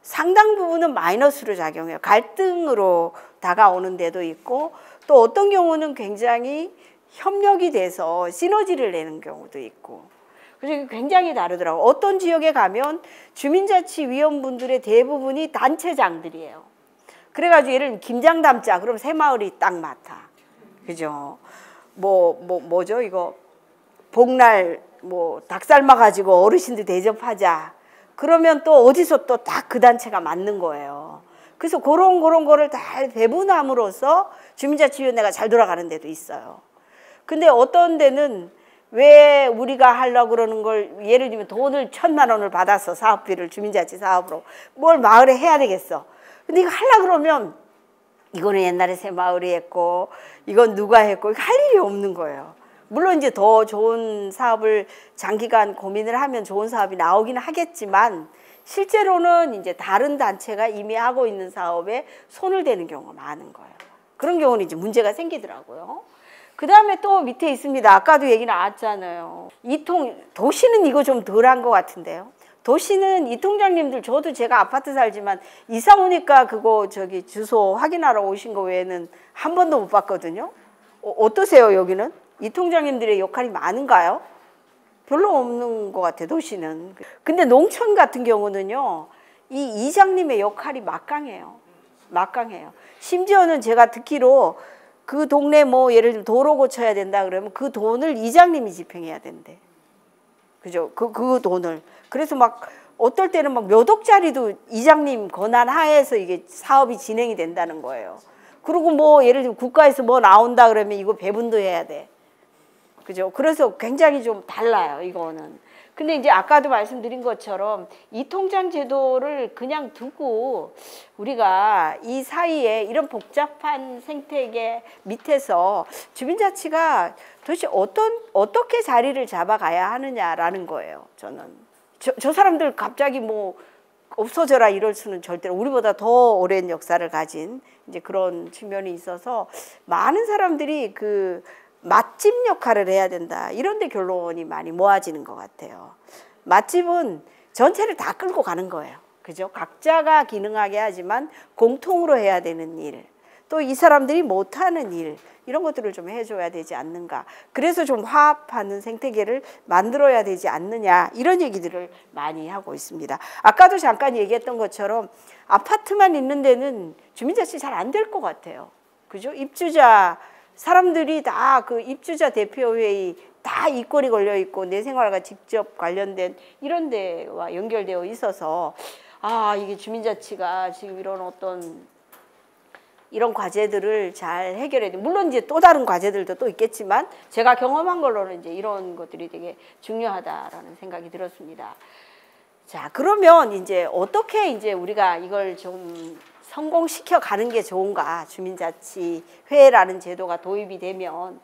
상당 부분은 마이너스로 작용해요. 갈등으로 다가오는 데도 있고 또 어떤 경우는 굉장히 협력이 돼서 시너지를 내는 경우도 있고 그래서 굉장히 다르더라고요. 어떤 지역에 가면 주민자치위원분들의 대부분이 단체장들이에요. 그래가지고 예를 들면 김장 담자 그럼 새마을이 딱 맡아. 그죠? 뭐죠 이거 복날 닭 삶아가지고 어르신들 대접하자. 그러면 또 어디서 또 딱 그 단체가 맞는 거예요. 그래서 그런 거를 다 배분함으로써 주민자치위원회가 잘 돌아가는 데도 있어요. 근데 어떤 데는 왜 우리가 하려고 그러는 걸 예를 들면 돈을 1,000만 원을 받아서 사업비를 주민자치 사업으로 뭘 마을에 해야 되겠어. 근데 이거 하려고 그러면 이거는 옛날에 새마을이 했고 이건 누가 했고 할 일이 없는 거예요. 물론 이제 더 좋은 사업을 장기간 고민을 하면 좋은 사업이 나오긴 하겠지만 실제로는 이제 다른 단체가 이미 하고 있는 사업에 손을 대는 경우가 많은 거예요. 그런 경우는 이제 문제가 생기더라고요. 그 다음에 또 밑에 있습니다. 아까도 얘기 나왔잖아요. 도시는 이거 좀 덜한 것 같은데요. 도시는 이 통장님들 저도 제가 아파트 살지만 이사 오니까 그거 주소 확인하러 오신 거 외에는 한 번도 못 봤거든요. 어떠세요 여기는? 이 통장님들의 역할이 많은가요? 별로 없는 것 같아요 도시는. 근데 농촌 같은 경우는요 이 이장님의 역할이 막강해요. 심지어는 제가 듣기로 그 동네 예를 들면 도로 고쳐야 된다 그러면 그 돈을 이장님이 집행해야 된대. 그죠? 그 돈을. 그래서 어떨 때는 몇 억짜리도 이장님 권한 하에서 이게 사업이 진행이 된다는 거예요. 그리고 예를 들면 국가에서 나온다 그러면 이거 배분도 해야 돼. 그죠? 그래서 굉장히 좀 달라요, 이거는. 근데 이제 아까도 말씀드린 것처럼 이 통장 제도를 그냥 두고 우리가 이 사이에 이런 복잡한 생태계 밑에서 주민자치가 도대체 어떻게 자리를 잡아가야 하느냐라는 거예요, 저는. 저 사람들 갑자기 없어져라 이럴 수는 절대로 우리보다 더 오랜 역사를 가진 이제 그런 측면이 있어서 많은 사람들이 맛집 역할을 해야 된다. 이런 데 결론이 많이 모아지는 것 같아요. 맛집은 전체를 다 끌고 가는 거예요. 그죠? 각자가 기능하게 하지만 공통으로 해야 되는 일. 또 이 사람들이 못하는 일 이런 것들을 좀 해줘야 되지 않는가. 그래서 좀 화합하는 생태계를 만들어야 되지 않느냐 이런 얘기들을 많이 하고 있습니다. 아까도 잠깐 얘기했던 것처럼 아파트만 있는 데는 주민자치 잘 안 될 것 같아요. 그죠? 입주자 사람들이 다 그 입주자 대표회의 다 이권이 걸려 있고 내 생활과 직접 관련된 이런 데와 연결되어 있어서 아 이게 주민자치가 지금 이런 어떤 이런 과제들을 잘 해결해야 돼. 물론 이제 또 다른 과제들도 또 있겠지만 제가 경험한 걸로는 이제 이런 것들이 되게 중요하다라는 생각이 들었습니다. 자, 그러면 이제 어떻게 이제 우리가 이걸 좀 성공시켜 가는 게 좋은가? 주민자치회라는 제도가 도입이 되면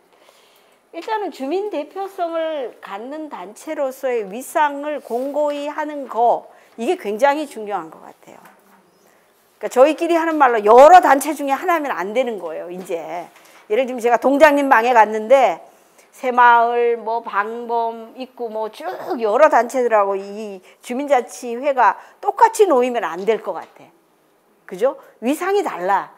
일단은 주민 대표성을 갖는 단체로서의 위상을 공고히 하는 거 이게 굉장히 중요한 것 같아요. 그러니까 저희끼리 하는 말로 여러 단체 중에 하나면 안 되는 거예요. 이제 예를 들면 제가 동장님 방에 갔는데 새마을 뭐 방범 있고 뭐 쭉 여러 단체들하고 이 주민자치회가 똑같이 놓이면 안 될 것 같아. 그죠? 위상이 달라.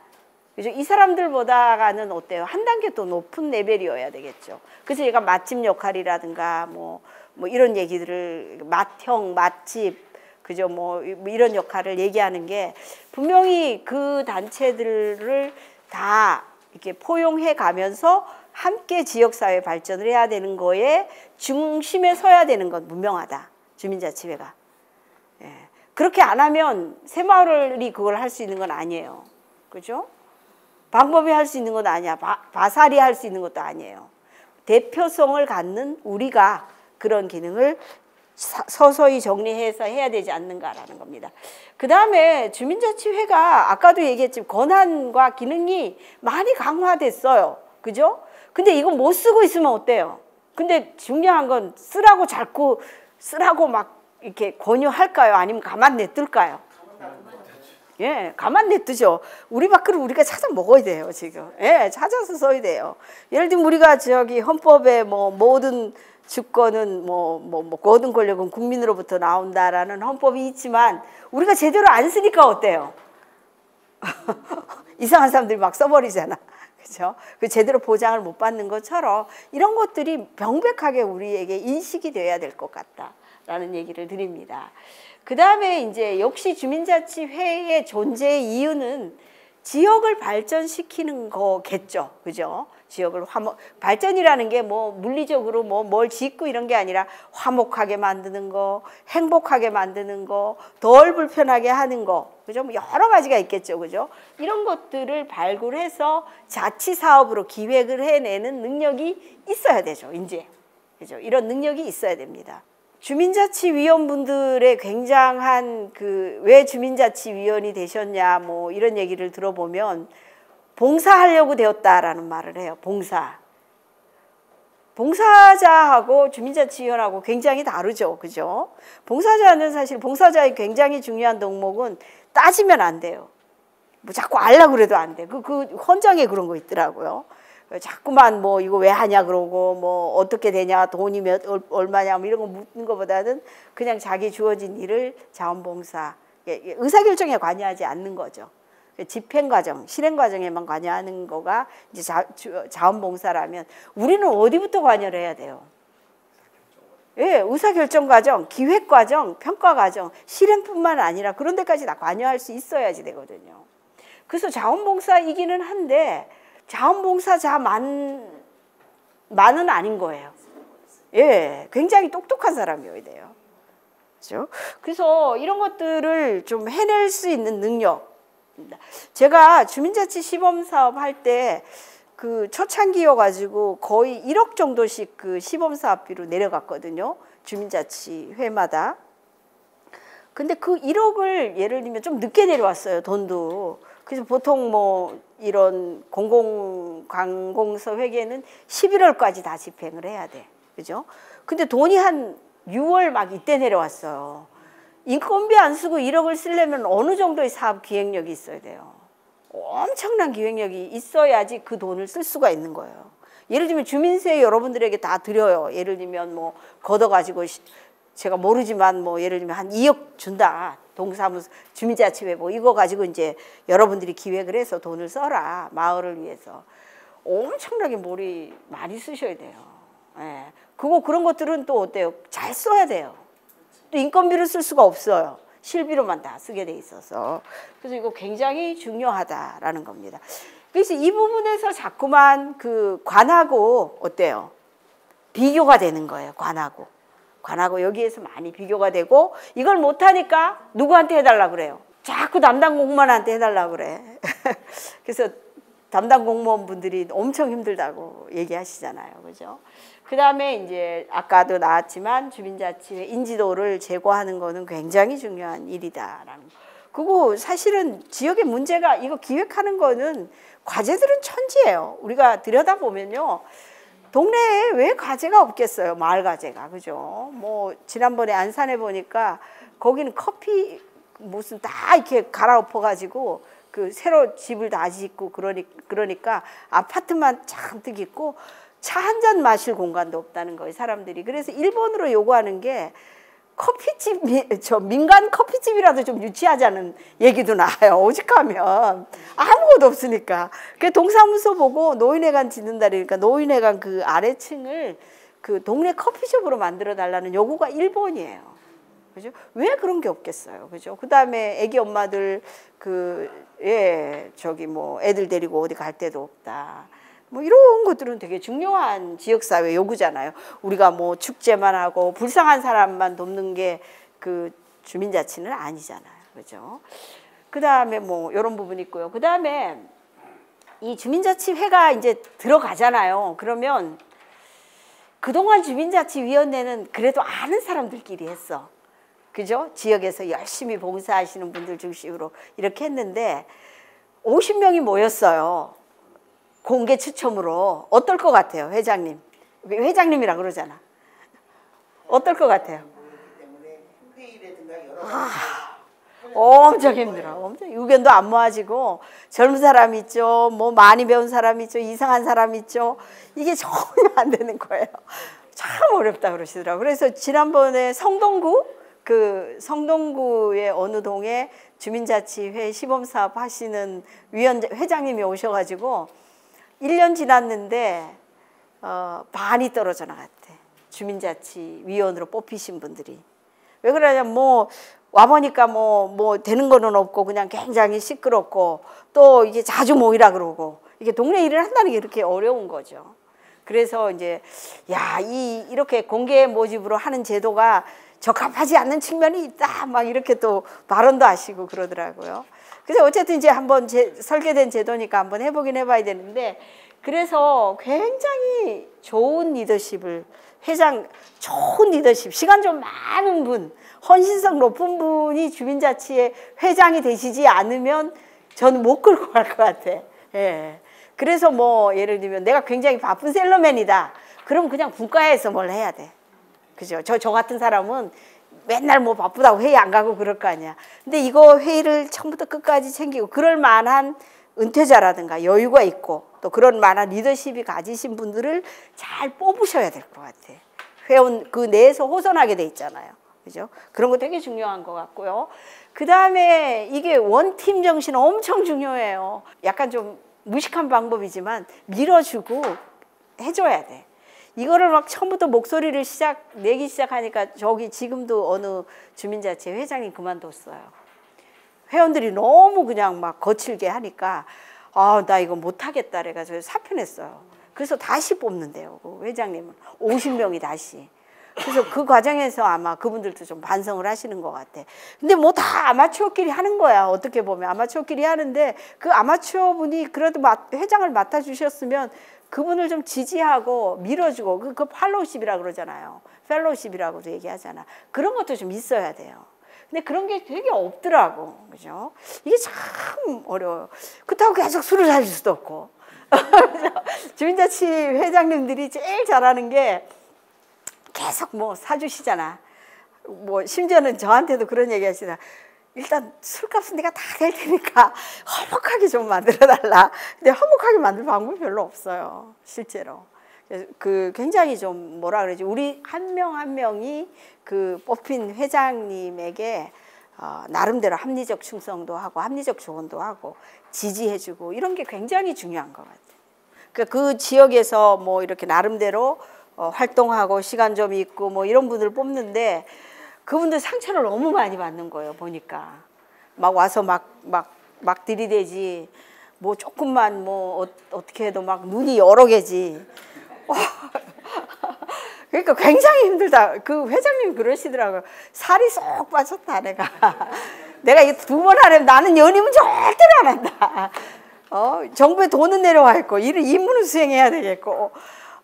그죠? 이 사람들보다는 어때요? 한 단계 또 높은 레벨이어야 되겠죠. 그래서 얘가 맛집 역할이라든가 뭐 이런 얘기들을 맛형, 맛집, 그죠? 뭐 이런 역할을 얘기하는 게 분명히 그 단체들을 다 이렇게 포용해 가면서 함께 지역사회 발전을 해야 되는 거에 중심에 서야 되는 건 분명하다. 주민자치회가. 예. 그렇게 안 하면 새마을이 그걸 할 수 있는 건 아니에요. 그죠? 방법이 할 수 있는 건 아니야. 바살이 할 수 있는 것도 아니에요. 대표성을 갖는 우리가 그런 기능을 서서히 정리해서 해야 되지 않는가라는 겁니다. 그 다음에 주민자치회가 아까도 얘기했지만 권한과 기능이 많이 강화됐어요. 그죠? 근데 이거 못 쓰고 있으면 어때요? 근데 중요한 건 쓰라고 자꾸 쓰라고 막 이렇게 권유할까요? 아니면 가만 냅둘까요? 예, 가만 냅두죠. 우리 밖으로 우리가 찾아 먹어야 돼요, 지금. 예, 찾아서 써야 돼요. 예를 들면 우리가 저기 헌법에 뭐 모든 주권은 모든 권력은 국민으로부터 나온다라는 헌법이 있지만 우리가 제대로 안 쓰니까 어때요? 이상한 사람들이 막 써버리잖아. 그죠? 그 제대로 보장을 못 받는 것처럼 이런 것들이 명백하게 우리에게 인식이 돼야 될 것 같다라는 얘기를 드립니다. 그 다음에 이제 역시 주민자치회의 존재의 이유는 지역을 발전시키는 거겠죠. 그죠? 지역을 발전이라는 게 뭐 물리적으로 뭘 짓고 이런 게 아니라 화목하게 만드는 거, 행복하게 만드는 거, 덜 불편하게 하는 거. 그죠? 뭐 여러 가지가 있겠죠. 그죠? 이런 것들을 발굴해서 자치 사업으로 기획을 해내는 능력이 있어야 되죠. 이제. 그죠? 이런 능력이 있어야 됩니다. 주민자치위원분들의 굉장한 왜 주민자치위원이 되셨냐 뭐 이런 얘기를 들어보면 봉사하려고 되었다라는 말을 해요. 봉사자하고 주민자치위원하고 굉장히 다르죠. 그죠? 봉사자는 사실 봉사자의 굉장히 중요한 덕목은 따지면 안 돼요. 뭐 자꾸 알려고 그래도 안 돼. 그 헌장에 그런 거 있더라고요. 자꾸만 뭐 이거 왜 하냐 그러고 뭐 어떻게 되냐 돈이 얼마냐 뭐 이런 거 묻는 것보다는 그냥 자기 주어진 일을 자원봉사 의사결정에 관여하지 않는 거죠. 집행과정 실행과정에만 관여하는 거가 이제 자원봉사라면 우리는 어디부터 관여를 해야 돼요? 예, 의사결정과정, 기획과정, 평가과정, 실행뿐만 아니라 그런 데까지 다 관여할 수 있어야지 되거든요. 그래서 자원봉사이기는 한데 자원봉사자만은 아닌 거예요. 예, 굉장히 똑똑한 사람이어야 돼요. 그렇죠? 그래서 이런 것들을 좀 해낼 수 있는 능력입니다. 제가 주민자치 시범사업 할 때 그 초창기여가지고 거의 1억 정도씩 그 시범사업비로 내려갔거든요. 주민자치회마다. 근데 그 1억을 예를 들면 좀 늦게 내려왔어요. 돈도. 그래서 보통 뭐 이런 관공서 회계는 11월까지 다 집행을 해야 돼. 그죠? 근데 돈이 한 6월 막 이때 내려왔어요. 인건비 안 쓰고 1억을 쓰려면 어느 정도의 사업 기획력이 있어야 돼요. 엄청난 기획력이 있어야지 그 돈을 쓸 수가 있는 거예요. 예를 들면 주민세 여러분들에게 다 드려요. 예를 들면 뭐 걷어가지고 제가 모르지만 뭐 예를 들면 한 2억 준다. 동사무소 주민자치회 뭐 이거 가지고 이제 여러분들이 기획을 해서 돈을 써라. 마을을 위해서. 엄청나게 머리 많이 쓰셔야 돼요. 예. 그런 것들은 또 어때요? 잘 써야 돼요. 또 인건비를 쓸 수가 없어요. 실비로만 다 쓰게 돼 있어서. 그래서 이거 굉장히 중요하다라는 겁니다. 그래서 이 부분에서 자꾸만 그 관하고 어때요? 비교가 되는 거예요. 관하고 여기에서 많이 비교가 되고 이걸 못하니까 누구한테 해달라 그래요? 자꾸 담당 공무원한테 해달라 그래. 그래서 담당 공무원분들이 엄청 힘들다고 얘기하시잖아요. 그죠? 그 다음에 이제 아까도 나왔지만 주민자치회 인지도를 제고하는 거는 굉장히 중요한 일이다라는 거. 그리고 사실은 지역의 문제가 이거 기획하는 거는 과제들은 천지예요. 우리가 들여다보면요. 동네에 왜 과제가 없겠어요? 마을 과제가. 그죠? 뭐 지난번에 안산에 보니까 거기는 커피 무슨 다 이렇게 갈아엎어 가지고 그 새로 집을 다 짓고 그러니까 아파트만 잔뜩 있고 차 한 잔 마실 공간도 없다는 거예요, 사람들이. 그래서 일본으로 요구하는 게 커피집, 민간 커피집이라도 좀 유치하자는 얘기도 나와요. 오직하면 아무것도 없으니까. 그 동사무소 보고 노인회관 짓는다니까 노인회관 그 아래층을 그 동네 커피숍으로 만들어 달라는 요구가 일본이에요. 그죠? 왜 그런 게 없겠어요. 그죠? 그 다음에 애기 엄마들 저기 뭐 애들 데리고 어디 갈 데도 없다. 뭐 이런 것들은 되게 중요한 지역사회 요구잖아요. 우리가 뭐 축제만 하고 불쌍한 사람만 돕는 게 그 주민자치는 아니잖아요. 그죠? 그 다음에 뭐 이런 부분이 있고요. 그 다음에 이 주민자치회가 이제 들어가잖아요. 그러면 그동안 주민자치위원회는 그래도 아는 사람들끼리 했어. 그죠? 지역에서 열심히 봉사하시는 분들 중심으로 이렇게 했는데 50명이 모였어요. 공개 추첨으로. 어떨 것 같아요, 회장님? 회장님이라 그러잖아. 어떨 것 같아요? 엄청 힘들어. 엄청 의견도 안 모아지고 젊은 사람 있죠. 뭐 많이 배운 사람 있죠. 이상한 사람 있죠. 이게 전혀 안 되는 거예요. 참 어렵다 그러시더라고요. 그래서 지난번에 성동구의 어느 동에 주민자치회 시범사업 하시는 회장님이 오셔가지고 1년 지났는데 반이 떨어져 나갔대. 주민자치위원으로 뽑히신 분들이. 왜 그러냐면 뭐 와보니까 뭐 되는 거는 없고 그냥 굉장히 시끄럽고 또 이게 자주 모이라 그러고 이게 동네 일을 한다는 게 이렇게 어려운 거죠. 그래서 이제 이렇게 공개 모집으로 하는 제도가 적합하지 않는 측면이 있다 막 이렇게 또 발언도 하시고 그러더라고요. 그래서 어쨌든 이제 한번 설계된 제도니까 한번 해봐야 되는데 그래서 굉장히 좋은 리더십을 좋은 리더십, 시간 좀 많은 분, 헌신성 높은 분이 주민자치회 회장이 되시지 않으면 저는 못 끌고 갈 것 같아. 예. 그래서 뭐 예를 들면 내가 굉장히 바쁜 셀러맨이다. 그럼 그냥 분과에서 뭘 해야 돼. 그죠? 저 같은 사람은 맨날 뭐 바쁘다고 회의 안 가고 그럴 거 아니야. 근데 이거 회의를 처음부터 끝까지 챙기고 그럴 만한 은퇴자라든가 여유가 있고 또 그런 만한 리더십이 가지신 분들을 잘 뽑으셔야 될 것 같아. 회원 그 내에서 호선하게 돼 있잖아요. 그죠? 그런 거 되게 중요한 것 같고요. 그 다음에 이게 원팀 정신 엄청 중요해요. 약간 좀 무식한 방법이지만 밀어주고 해줘야 돼. 이거를 막 처음부터 목소리를 내기 시작하니까 저기 지금도 어느 주민자치회 회장님 그만뒀어요. 회원들이 너무 그냥 막 거칠게 하니까 나 이거 못하겠다 그래가지고 사표 냈어요. 그래서 다시 뽑는데요. 그 회장님은 50명이 다시. 그래서 그 과정에서 아마 그분들도 좀 반성을 하시는 것 같아. 근데 뭐 다 아마추어끼리 하는 거야. 어떻게 보면 아마추어끼리 하는데 그 아마추어 분이 그래도 회장을 맡아주셨으면 그분을 좀 지지하고 밀어주고 그 팔로우십이라고 그러잖아요. 펠로우십이라고도 얘기하잖아. 그런 것도 좀 있어야 돼요. 근데 그런 게 되게 없더라고. 그죠? 이게 참 어려워요. 그렇다고 계속 술을 사줄 수도 없고. 주민자치 회장님들이 제일 잘하는 게 계속 뭐 사주시잖아. 뭐 심지어는 저한테도 그런 얘기 하시나. 일단 술값은 내가 다 될 테니까 허먹하게 좀 만들어 달라. 근데 허먹하게 만들 방법이 별로 없어요. 실제로. 그 굉장히 좀 뭐라 그러지, 우리 한 명 한 명이 그 뽑힌 회장님에게 나름대로 합리적 충성도 하고 합리적 조언도 하고 지지해주고 이런 게 굉장히 중요한 것 같아요. 그러니까 그 지역에서 뭐 이렇게 나름대로 활동하고 시간 좀 있고 뭐 이런 분들 뽑는데 그분들 상처를 너무 많이 받는 거예요. 보니까 막 와서 막 들이대지, 뭐 조금만 뭐 어떻게 해도 막 눈이 여러 개지. 그러니까 굉장히 힘들다. 그 회장님이 그러시더라고요. 살이 쏙 빠졌다 내가. 내가 이거 2번 하려면 나는 연임은 절대로 안 한다. 정부에 돈은 내려와 있고 임무는 수행해야 되겠고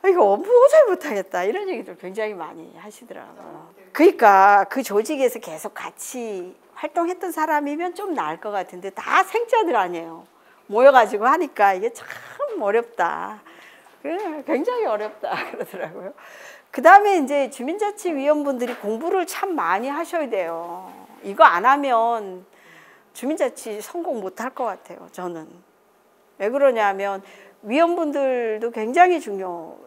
이거 도저히 못하겠다 이런 얘기들 굉장히 많이 하시더라고요. 그러니까 그 조직에서 계속 같이 활동했던 사람이면 좀 나을 것 같은데 다 생짜들 아니에요. 모여가지고 하니까 이게 참 어렵다. 굉장히 어렵다 그러더라고요. 그 다음에 이제 주민자치위원분들이 공부를 참 많이 하셔야 돼요. 이거 안 하면 주민자치 성공 못 할 것 같아요. 저는. 왜 그러냐면 위원분들도 굉장히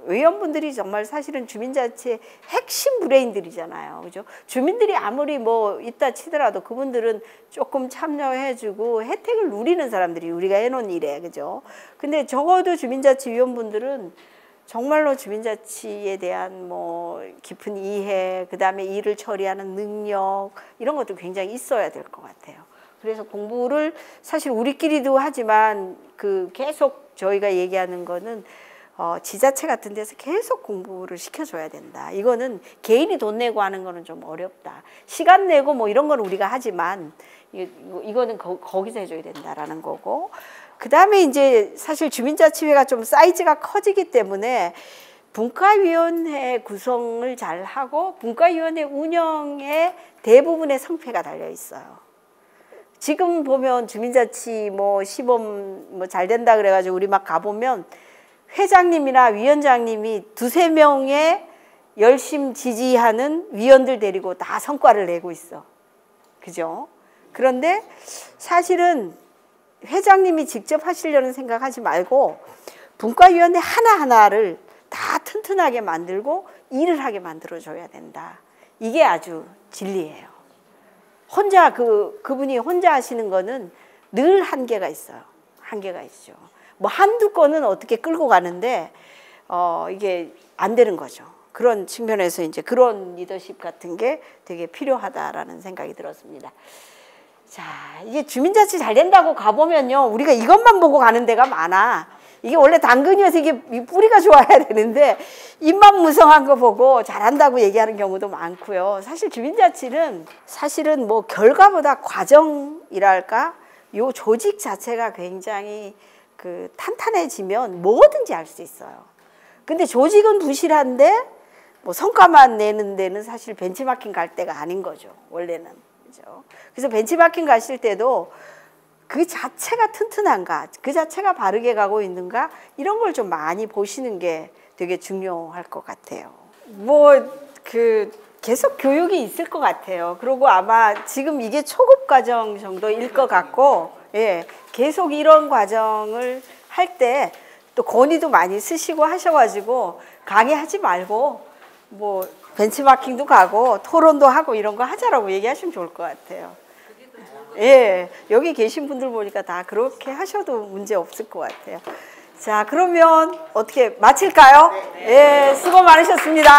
위원분들이 정말 사실은 주민자치의 핵심 브레인들이잖아요. 그죠? 주민들이 아무리 뭐 있다 치더라도 그분들은 조금 참여해주고 혜택을 누리는 사람들이 우리가 해놓은 일에, 그죠? 근데 적어도 주민자치 위원분들은 정말로 주민자치에 대한 뭐 깊은 이해, 그 다음에 일을 처리하는 능력 이런 것도 굉장히 있어야 될 것 같아요. 그래서 공부를 사실 우리끼리도 하지만 그 계속 저희가 얘기하는 거는 지자체 같은 데서 계속 공부를 시켜줘야 된다. 이거는 개인이 돈 내고 하는 거는 좀 어렵다. 시간 내고 뭐 이런 거는 우리가 하지만 이거는 거기서 해줘야 된다라는 거고. 그 다음에 이제 사실 주민자치회가 좀 사이즈가 커지기 때문에 분과위원회 구성을 잘 하고 분과위원회 운영에 대부분의 성패가 달려 있어요. 지금 보면 주민자치 뭐 시범 뭐 잘 된다 그래가지고 우리 막 가보면 회장님이나 위원장님이 2~3명의 열심 지지하는 위원들 데리고 다 성과를 내고 있어. 그죠? 그런데 사실은 회장님이 직접 하시려는 생각하지 말고 분과위원회 하나하나를 다 튼튼하게 만들고 일을 하게 만들어줘야 된다. 이게 아주 진리예요. 혼자 그분이 혼자 하시는 거는 늘 한계가 있어요. 한계가 있죠. 뭐 한두 건은 어떻게 끌고 가는데 이게 안 되는 거죠. 그런 측면에서 이제 그런 리더십 같은 게 되게 필요하다라는 생각이 들었습니다. 자, 이게 주민자치 잘 된다고 가보면요, 우리가 이것만 보고 가는 데가 많아. 이게 원래 당근이어서 이게 뿌리가 좋아야 되는데 잎만 무성한 거 보고 잘한다고 얘기하는 경우도 많고요. 사실 주민자치는 사실은 뭐 결과보다 과정이랄까, 요 조직 자체가 굉장히 그 탄탄해지면 뭐든지 할 수 있어요. 근데 조직은 부실한데 뭐 성과만 내는 데는 사실 벤치마킹 갈 때가 아닌 거죠, 원래는. 그죠? 그래서 벤치마킹 가실 때도 그 자체가 튼튼한가, 그 자체가 바르게 가고 있는가, 이런 걸 좀 많이 보시는 게 되게 중요할 것 같아요. 계속 교육이 있을 것 같아요. 그리고 아마 지금 이게 초급 과정 정도일 것 같고, 예, 계속 이런 과정을 할 때 또 건의도 많이 쓰시고 하셔가지고 강의하지 말고 뭐 벤치마킹도 가고 토론도 하고 이런 거 하자라고 얘기하시면 좋을 것 같아요. 예, 여기 계신 분들 보니까 다 그렇게 하셔도 문제 없을 것 같아요. 자, 그러면 어떻게 마칠까요? 예, 수고 많으셨습니다.